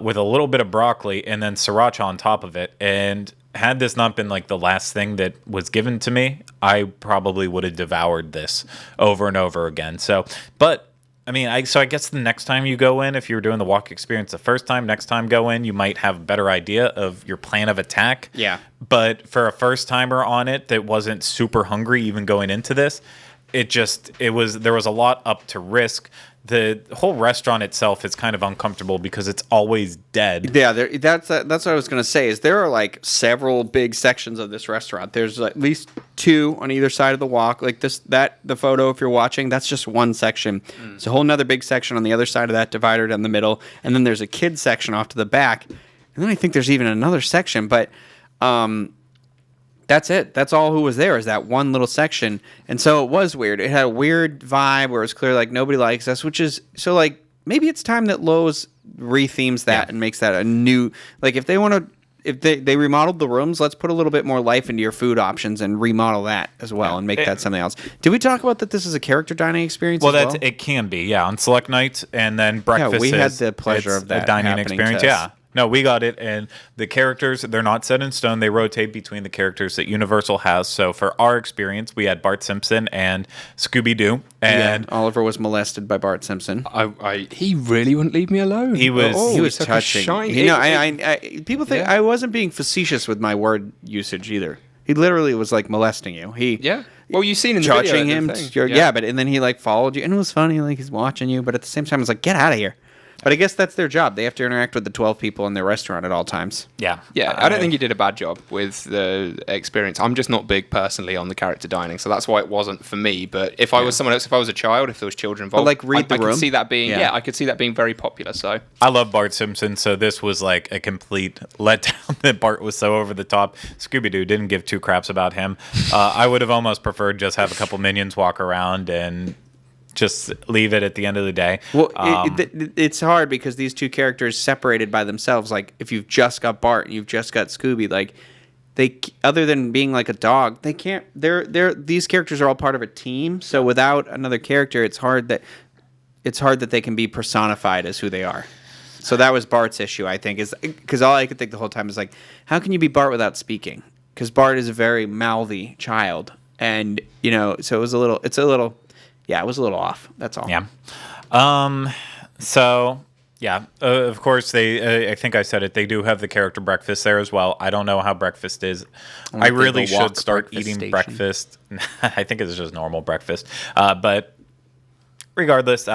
with a little bit of broccoli, and then sriracha on top of it. And had this not been like the last thing that was given to me, I probably would have devoured this over and over again. So, but I mean, I guess the next time you go in, if you were doing the wok experience the first time, next time go in, you might have a better idea of your plan of attack. Yeah. But for a first timer on it that wasn't super hungry even going into this, there was a lot up to risk. The whole restaurant itself is kind of uncomfortable because it's always dead. Yeah, that's what I was going to say. Is there are like several big sections of this restaurant. There's at least 2 on either side of the wok. Like the photo, if you're watching, that's just one section. There's a whole nother big section on the other side of that divider down the middle, and then there's a kids section off to the back, and then I think there's even another section. But that's it. That's all who was there is that one little section. And so it was weird. It had a weird vibe where it's clear like nobody likes us, which is so like maybe it's time that Lowe's rethemes that and makes that a new, like if they want to, if they remodeled the rooms, let's put a little bit more life into your food options and remodel that as well and make that something else. Did we talk about that this is a character dining experience as well? It can be, yeah, on select nights, and then breakfast. Yeah, we had the pleasure of that a dining happening experience. to us. Yeah. No, we got it, and the characters, they're not set in stone. They rotate between the characters that Universal has. So for our experience, we had Bart Simpson and Scooby-Doo. And Oliver was molested by Bart Simpson. He really wouldn't leave me alone. He was such touching. People think I wasn't being facetious with my word usage either. He literally was like molesting you. Well, you've seen in the touching video, him. And then he like followed you, and it was funny. Like he's watching you, but at the same time, it's like get out of here. But I guess that's their job. They have to interact with the 12 people in their restaurant at all times. Yeah. Yeah, I don't think he did a bad job with the experience. I'm just not big personally on the character dining, so that's why it wasn't for me. But if I was someone else, if I was a child, if there was children involved, like read the I room. could see that being I could see that being very popular. So I love Bart Simpson, so this was like a complete letdown that Bart was so over the top. Scooby-Doo didn't give 2 craps about him. I would have almost preferred just have a couple minions walk around and just leave it at the end of the day. Well, it's hard because these 2 characters separated by themselves. Like if you've just got Bart and you've just got Scooby, like they, other than being like a dog, they can't. These characters are all part of a team. So without another character, it's hard that they can be personified as who they are. So that was Bart's issue, I think, is because all I could think the whole time is like, how can you be Bart without speaking? Because Bart is a very mouthy child, and so it was a little off. That's all. Yeah. So yeah, of course I think I said it. They do have the character breakfast there as well. I don't know how breakfast is. I really should start eating breakfast. I think it's just normal breakfast. But regardless,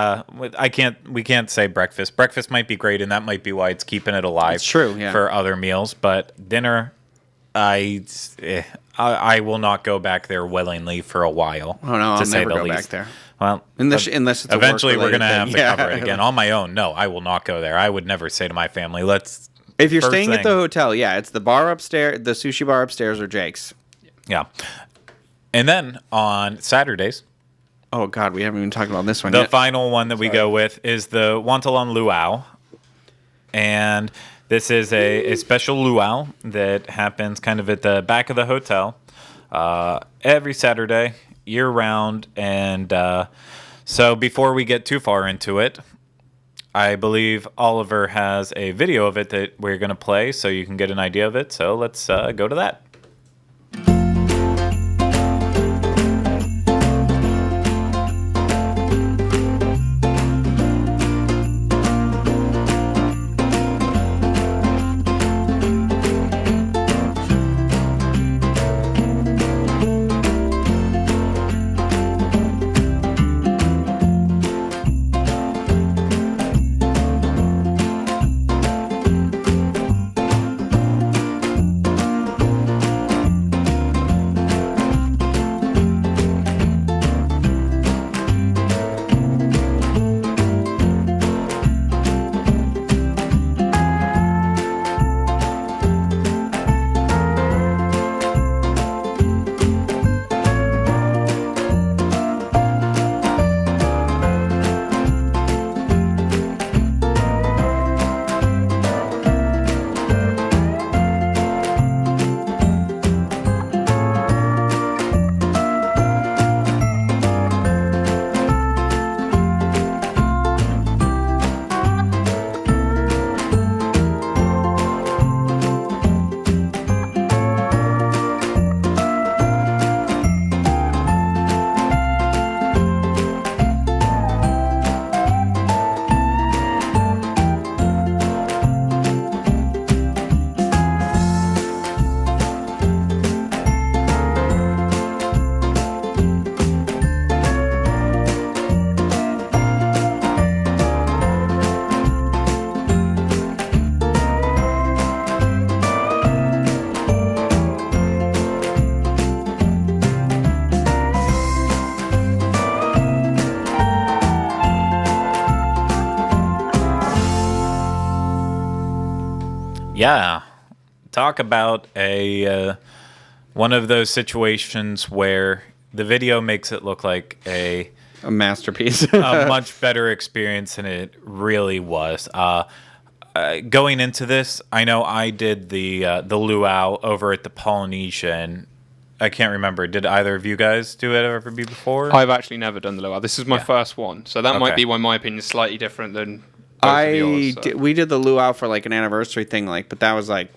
we can't say breakfast. Breakfast might be great, and that might be why it's keeping it alive. It's true, yeah. For other meals, but dinner, I will not go back there willingly for a while. Oh no, I'll never go back there. Well, unless it's eventually we're going to have thing. to cover it again on my own. No, I will not go there. I would never say to my family, let's. If you're staying at the hotel, it's the bar upstairs, the sushi bar upstairs, or Jake's. Yeah. And then on Saturdays. Oh, God, we haven't even talked about this one yet. The final one that we go with is the Wonton Luau. And this is a special luau that happens kind of at the back of the hotel every Saturday, year-round. And so before we get too far into it, I believe Oliver has a video of it that we're going to play so you can get an idea of it. So let's go to that. Yeah, talk about a one of those situations where the video makes it look like a masterpiece, a much better experience than it really was. Going into this, I know I did the luau over at the Polynesian. I can't remember. Did either of you guys do it ever before? I've actually never done the luau. This is my first one, so that might be why my opinion is slightly different than. We did the luau for like an anniversary thing, but that was like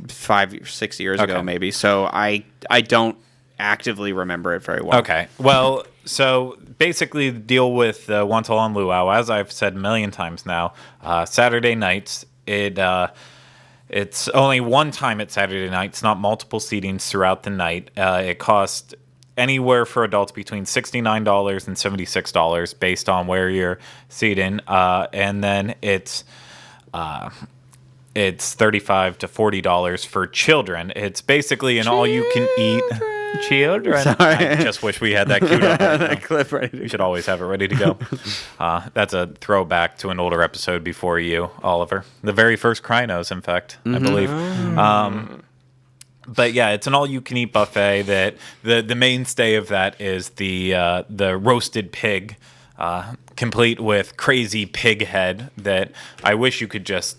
5 or 6 years ago, maybe. So I don't actively remember it very well. Okay. Well, so basically, the deal with Wonton Luau, as I've said a million times now, Saturday nights. It's only one time at Saturday night. It's not multiple seatings throughout the night. It costs anywhere for adults between $69 and $76 based on where you're seating. And then it's $35 to $40 for children. It's basically an all-you-can-eat. Children. Sorry. I just wish we had that queued up. That clip ready to We should always have it ready to go. That's a throwback to an older episode before you, Oliver. The very first Krynos, in fact, I believe. But yeah, it's an all-you-can-eat buffet. That the mainstay of that is the roasted pig, complete with crazy pig head. That I wish you could just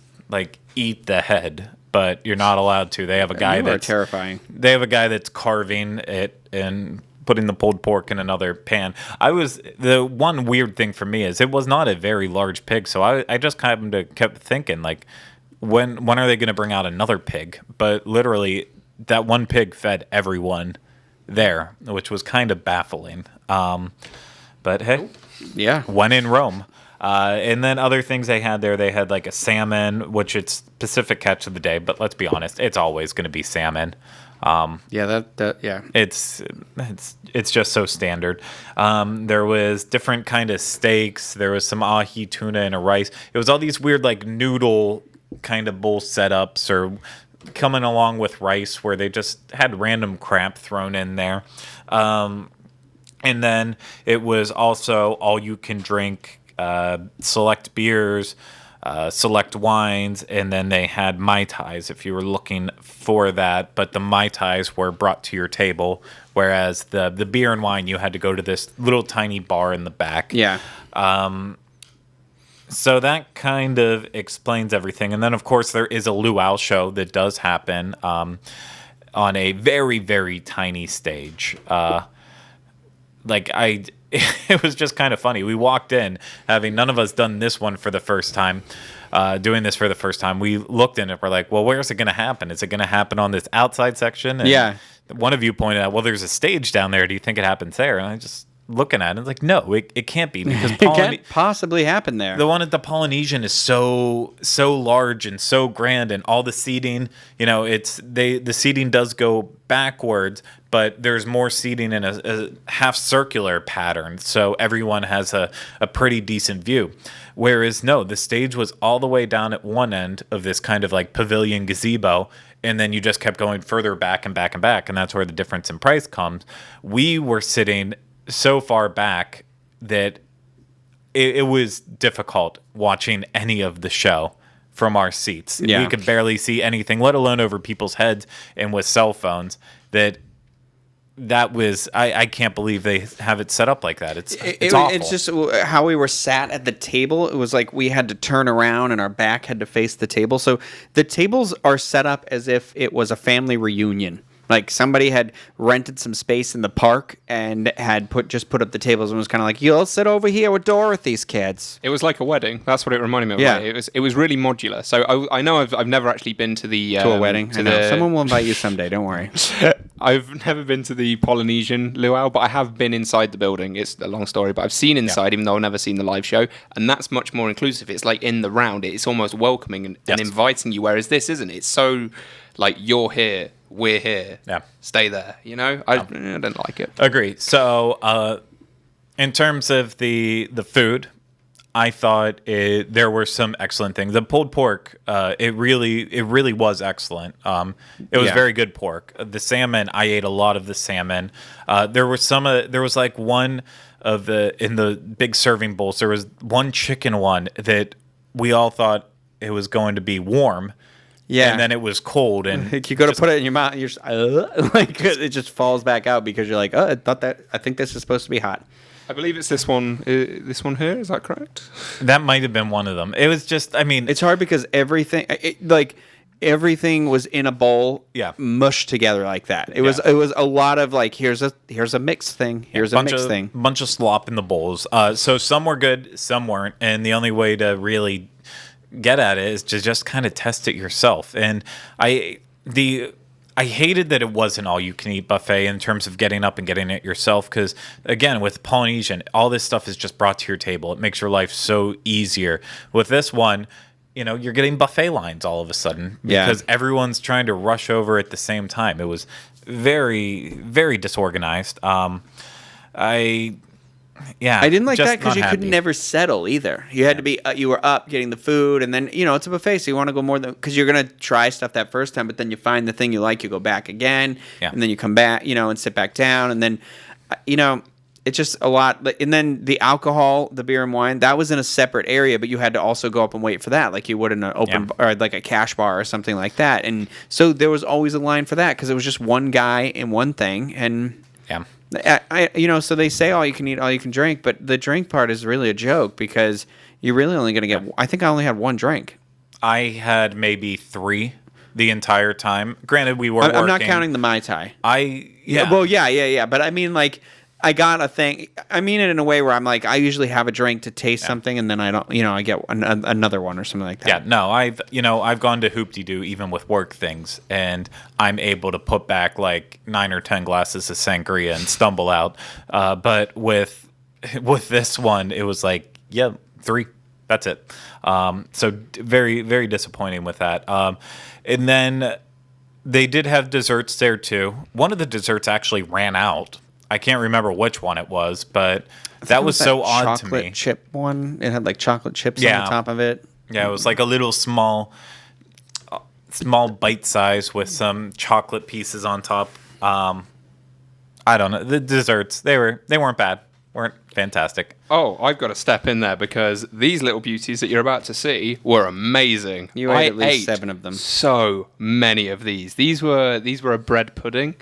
eat the head, but you're not allowed to. They have a guy that's terrifying. They have a guy that's carving it and putting the pulled pork in another pan. The one weird thing for me is it was not a very large pig, so I just kind of kept thinking, like, when are they going to bring out another pig? But literally, that one pig fed everyone there, which was kind of baffling. But hey, Yeah. when in Rome. And then other things they had there, they had like a salmon, which it's Pacific catch of the day, but let's be honest, it's always going to be salmon. Yeah, yeah. It's just so standard. There was different kind of steaks. There was some ahi tuna and a rice. It was all these weird like noodle kind of bowl setups or coming along with rice where they just had random crap thrown in there. And then it was also all you can drink, select beers, select wines, and then they had Mai Tais if you were looking for that. But the Mai Tais were brought to your table, whereas the beer and wine, you had to go to this little tiny bar in the back. Yeah. So that kind of explains everything. And then, of course, there is a luau show that does happen on a very, very tiny stage. It was just kind of funny. We walked in, having none of us done this one for the first time, doing this for the first time. We looked in it, we're like, well, where's it going to happen? Is it going to happen on this outside section? And Yeah. one of you pointed out, well, there's a stage down there. Do you think it happens there? And I just looking at it, it's like, no, it can't be because It can't possibly happen there. the one at the Polynesian is so large and so grand, and all the seating, the seating does go backwards, but there's more seating in a half circular pattern, so everyone has a pretty decent view. Whereas no, the stage was all the way down at one end of this kind of like pavilion gazebo, and then you just kept going further back and back and back, and that's where the difference in price comes. We were sitting so far back that it was difficult watching any of the show from our seats. Yeah. We could barely see anything, let alone over people's heads and with cell phones. That was I can't believe they have it set up like that. It's awful. It's just how we were sat at the table. It was like we had to turn around and our back had to face the table. So the tables are set up as if it was a family reunion. Like somebody had rented some space in the park and had put up the tables and was kind of like, you'll sit over here with Dorothy's kids. It was like a wedding. That's what it reminded me of. Yeah. Right? It was really modular. So I know I've never actually been to the To a wedding. I know. Someone will invite you someday. Don't worry. I've never been to the Polynesian luau, but I have been inside the building. It's a long story, but I've seen inside, even though I've never seen the live show, and that's much more inclusive. It's like in the round. It's almost welcoming and inviting you, whereas this isn't. It's so like, you're here, we're here, stay there. I don't like it. Agree. So in terms of the food, I thought there were some excellent things. The pulled pork, it really was excellent. It was very good pork. The salmon, I ate a lot of the salmon. There was like one of in the big serving bowls. There was one chicken one that we all thought it was going to be warm. Yeah. And then it was cold, and you go to put it in your mouth, you're just, like it just falls back out because you're like, I think this is supposed to be hot. I believe it's this one. This one here, is that correct? That might have been one of them. It was just, it's hard because everything was in a bowl, mushed together like that. It was a lot of like, here's a mixed thing, bunch of slop in the bowls. So some were good, some weren't, and the only way to really get at it is to just kind of test it yourself. And I hated that it wasn't all you can eat buffet in terms of getting up and getting it yourself, because again, with Polynesian, all this stuff is just brought to your table. It makes your life so easier. With this one, you're getting buffet lines all of a sudden because everyone's trying to rush over at the same time. It was very, very disorganized. I didn't like that because you could never settle either. You had to be, you were up getting the food, and then, it's a buffet, so you want to go more than, because you're going to try stuff that first time, but then you find the thing you like, you go back again, and then you come back, and sit back down, and then, it's just a lot. And then the alcohol, the beer and wine, that was in a separate area, but you had to also go up and wait for that, like you would in an open or like a cash bar or something like that. And so there was always a line for that because it was just one guy and one thing, and so they say all you can eat, all you can drink, but the drink part is really a joke because you're really only going to get. I think I only had one drink. I had maybe 3. Yeah. the entire time. Granted, we were working. I'm not counting the Mai Tai. Yeah. Well, yeah. But I mean, like, I got a thing. I mean it in a way where I'm like, I usually have a drink to taste something, and then I don't, I get another one or something like that. Yeah, no, I've gone to Hoop-de-Doo even with work things, and I'm able to put back like 9 or 10 glasses of sangria and stumble out. But with this one, it was like, 3. That's it. So very, very disappointing with that. And then they did have desserts there too. One of the desserts actually ran out. I can't remember which one it was, but that was so odd to me. Chocolate chip one. It had like chocolate chips on the top of it. Yeah, it was like a little small bite size with some chocolate pieces on top. I don't know. The desserts, they weren't bad. Weren't fantastic. Oh, I've got to step in there because these little beauties that you're about to see were amazing. You ate at least 7 of them. So many of these. These were a bread pudding.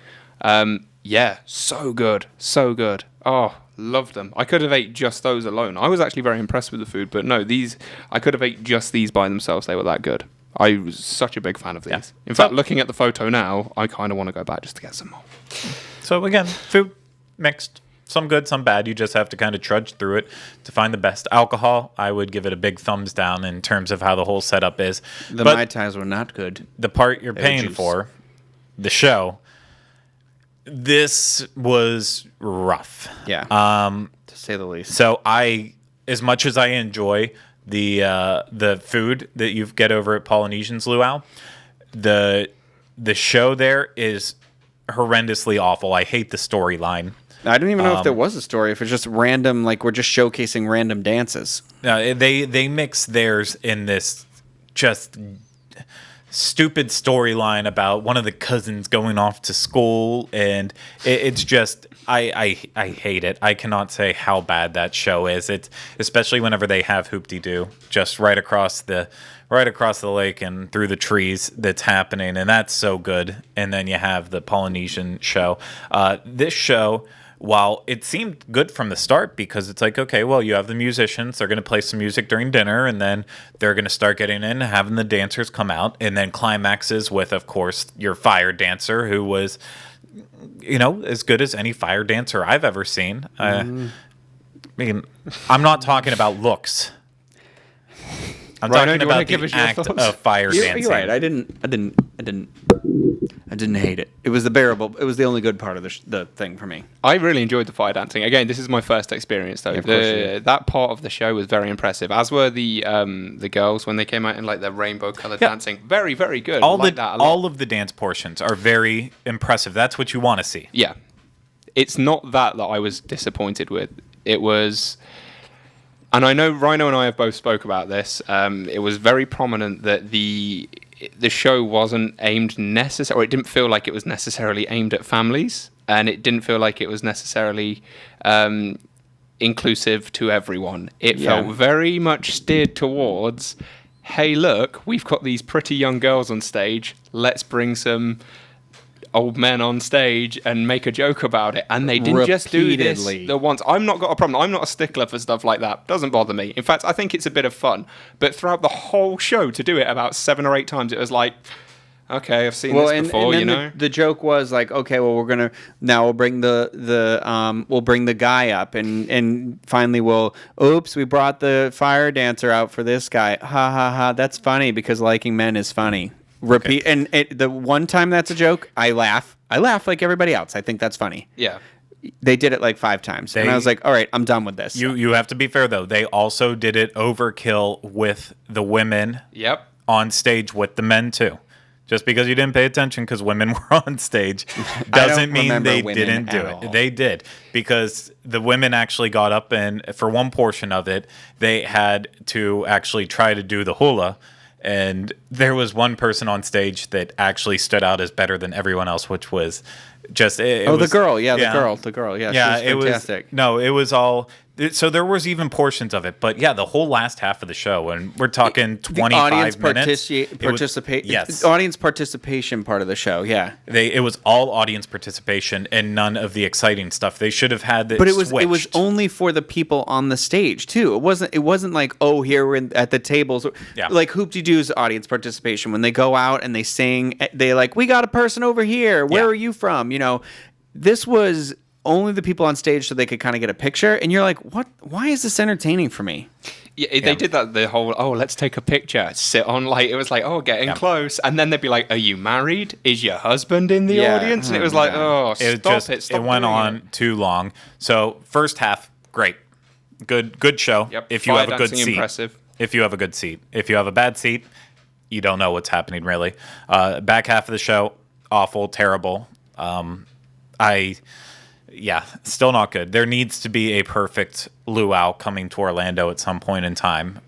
Yeah, so good. So good. Oh, loved them. I could have ate just those alone. I was actually very impressed with the food, but no, I could have ate just these by themselves. They were that good. I was such a big fan of these. Yeah. In fact, looking at the photo now, I kind of want to go back just to get some more. So again, food mixed. Some good, some bad. You just have to kind of trudge through it to find the best. Alcohol, I would give it a big thumbs down in terms of how the whole setup is. The Mai Tais were not good. The part you're paying for, the show, this was rough. Yeah. To say the least. So as much as I enjoy the food that you get over at Polynesian's Luau, the show there is horrendously awful. I hate the storyline. I don't even know if there was a story. If it's just random, like we're just showcasing random dances. They mix theirs in this just stupid storyline about one of the cousins going off to school, and it's just I hate it. I cannot say how bad that show is. It's especially whenever they have Hoop-de-Doo just right across the lake and through the trees that's happening, and that's so good. And then you have the Polynesian show. This show, while it seemed good from the start because it's like, okay, well, you have the musicians, they're going to play some music during dinner, and then they're going to start getting in, having the dancers come out, and then climaxes with, of course, your fire dancer, who was, as good as any fire dancer I've ever seen. I mean, I'm not talking about looks. I'm talking about the act of fire dancing. You're right. I didn't hate it. It was the bearable. It was the only good part of the thing for me. I really enjoyed the fire dancing. Again, this is my first experience though. Yeah, that part of the show was very impressive, as were the girls when they came out in like their rainbow colored dancing. Very, very good. All of the dance portions are very impressive. That's what you want to see. Yeah, it's not that I was disappointed with. It was. And I know Rhino and I have both spoke about this. It was very prominent that the show wasn't aimed or it didn't feel like it was necessarily aimed at families, and it didn't feel like it was necessarily inclusive to everyone. It felt very much steered towards, hey, look, we've got these pretty young girls on stage. Let's bring some old men on stage and make a joke about it, and they didn't just do this the once. I'm not got a problem. I'm not a stickler for stuff like that. Doesn't bother me. In fact, I think it's a bit of fun. But throughout the whole show, to do it about 7 or 8 times, it was like, okay, I've seen this before. And then the joke was like, okay, well, we'll bring the guy up, and finally we brought the fire dancer out for this guy. Ha ha ha. That's funny because liking men is funny. Repeat, and the one time that's a joke, I laugh like everybody else. I think that's funny. Yeah, they did it like 5 times, and I was like, all right, I'm done with this. You have to be fair though. They also did it overkill with the women. Yep. On stage with the men too. Just because you didn't pay attention because women were on stage doesn't mean they didn't do it. They did, because the women actually got up, and for one portion of it, they had to actually try to do the hula. And there was one person on stage that actually stood out as better than everyone else, which was Just it Oh, was, the girl. Yeah, the girl. Yeah, yeah, she was fantastic. It was all. So there was even portions of it, but yeah, the whole last half of the show, and we're talking 25 minutes. Yes, audience participation part of the show. Yeah, it was all audience participation and none of the exciting stuff. They should have had it. But it was switched. only for the people on the stage too. It wasn't like, oh, here we're at the tables. Yeah. Like Hoop-de-Doo's audience participation when they go out and they sing. They like, we got a person over here. Where are you from? You know, this was only the people on stage so they could kind of get a picture. And you're like, what? Why is this entertaining for me? Yeah, they did that, the whole, let's take a picture, sit on, like, it was like, getting close. And then they'd be like, are you married? Is your husband in the audience? And it was like, stop it. It went on too long. So first half, great. Good show. Yep. If you have a good seat. Impressive. If you have a good seat. If you have a bad seat, you don't know what's happening, really. Back half of the show, awful, terrible. Still not good. There needs to be a perfect luau coming to Orlando at some point in time.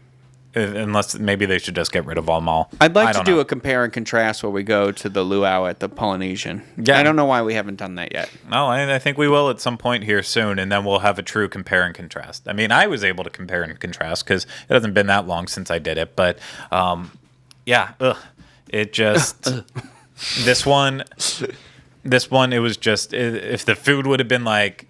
Unless maybe they should just get rid of them all. I'd like to do a compare and contrast where we go to the luau at the Polynesian. Yeah. I don't know why we haven't done that yet. No, I think we will at some point here soon, and then we'll have a true compare and contrast. I mean, I was able to compare and contrast because it hasn't been that long since I did it, but it just this one, it was just if the food would have been like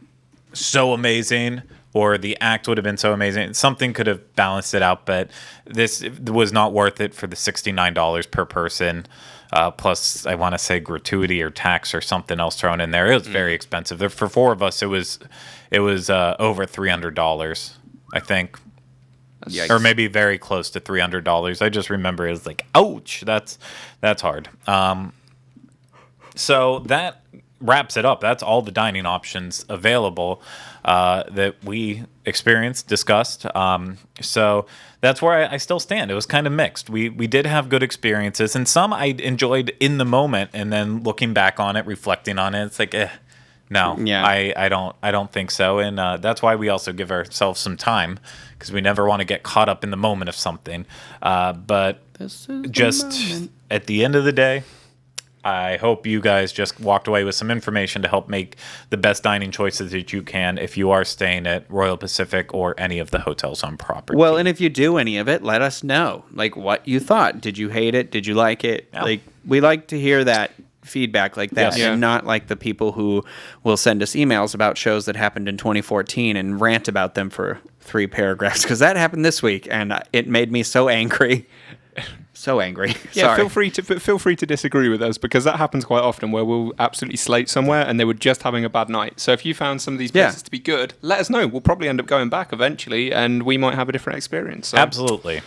so amazing. Or the act would have been so amazing. Something could have balanced it out, but this was not worth it for the $69 per person. Plus, I want to say gratuity or tax or something else thrown in there. It was very expensive. For four of us, it was over $300, I think. Yikes. Or maybe very close to $300. I just remember it was like, ouch, that's hard. So that wraps it up. That's all the dining options available that we experienced, discussed. So that's where I still stand. It was kind of mixed. We did have good experiences, and some I enjoyed in the moment, and then looking back on it, reflecting on it, it's like, no, yeah. I don't think so. And that's why we also give ourselves some time, because we never want to get caught up in the moment of something. But just at the end of the day, I hope you guys just walked away with some information to help make the best dining choices that you can if you are staying at Royal Pacific or any of the hotels on property. Well, and if you do any of it, let us know. Like, what you thought. Did you hate it? Did you like it? Yeah. Like, we like to hear that feedback like that. Yes. Yeah. And not like the people who will send us emails about shows that happened in 2014 and rant about them for 3 paragraphs. Because that happened this week, and it made me so angry. So angry. Yeah, Sorry. feel free to disagree with us, because that happens quite often where we'll absolutely slate somewhere and they were just having a bad night. So if you found some of these places to be good, let us know. We'll probably end up going back eventually, and we might have a different experience. So. Absolutely.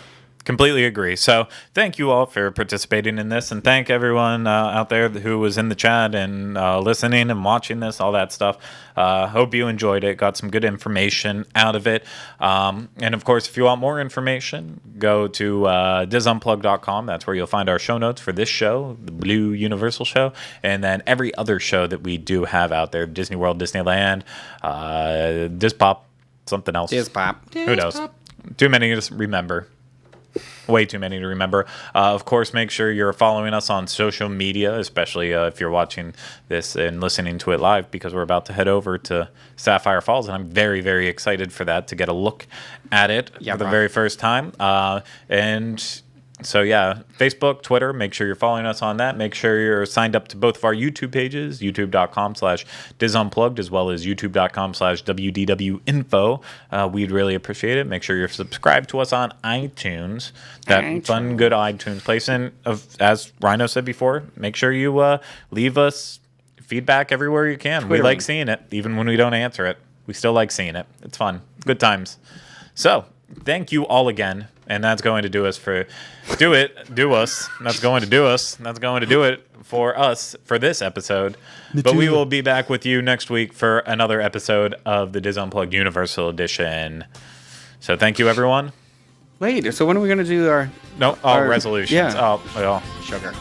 Completely agree. So thank you all for participating in this, and thank everyone out there who was in the chat and listening and watching this, all that stuff. Hope you enjoyed it, got some good information out of it. And of course, if you want more information, go to disunplug.com. That's where you'll find our show notes for this show, the Blue Universal show, and then every other show that we do have out there, Disney World, Disneyland, Dispop, something else. Dispop. Who knows? Too many to remember. Way too many to remember. Of course, make sure you're following us on social media, especially if you're watching this and listening to it live, because we're about to head over to Sapphire Falls, and I'm very, very excited for that, to get a look at it for the very first time. And so, yeah, Facebook, Twitter, make sure you're following us on that. Make sure you're signed up to both of our YouTube pages, youtube.com/disunplugged, as well as youtube.com/WDWinfo. We'd really appreciate it. Make sure you're subscribed to us on iTunes, that fun, good iTunes place. And as Rhino said before, make sure you leave us feedback everywhere you can. We like seeing it, even when we don't answer it. We still like seeing it. It's fun. Good times. So, thank you all again. And that's going to do us for That's going to do it for us for this episode. But we will be back with you next week for another episode of the Diz Unplugged Universal Edition. So thank you, everyone. Wait, so when are we going to do our resolutions? Yeah. Oh, well. sugar?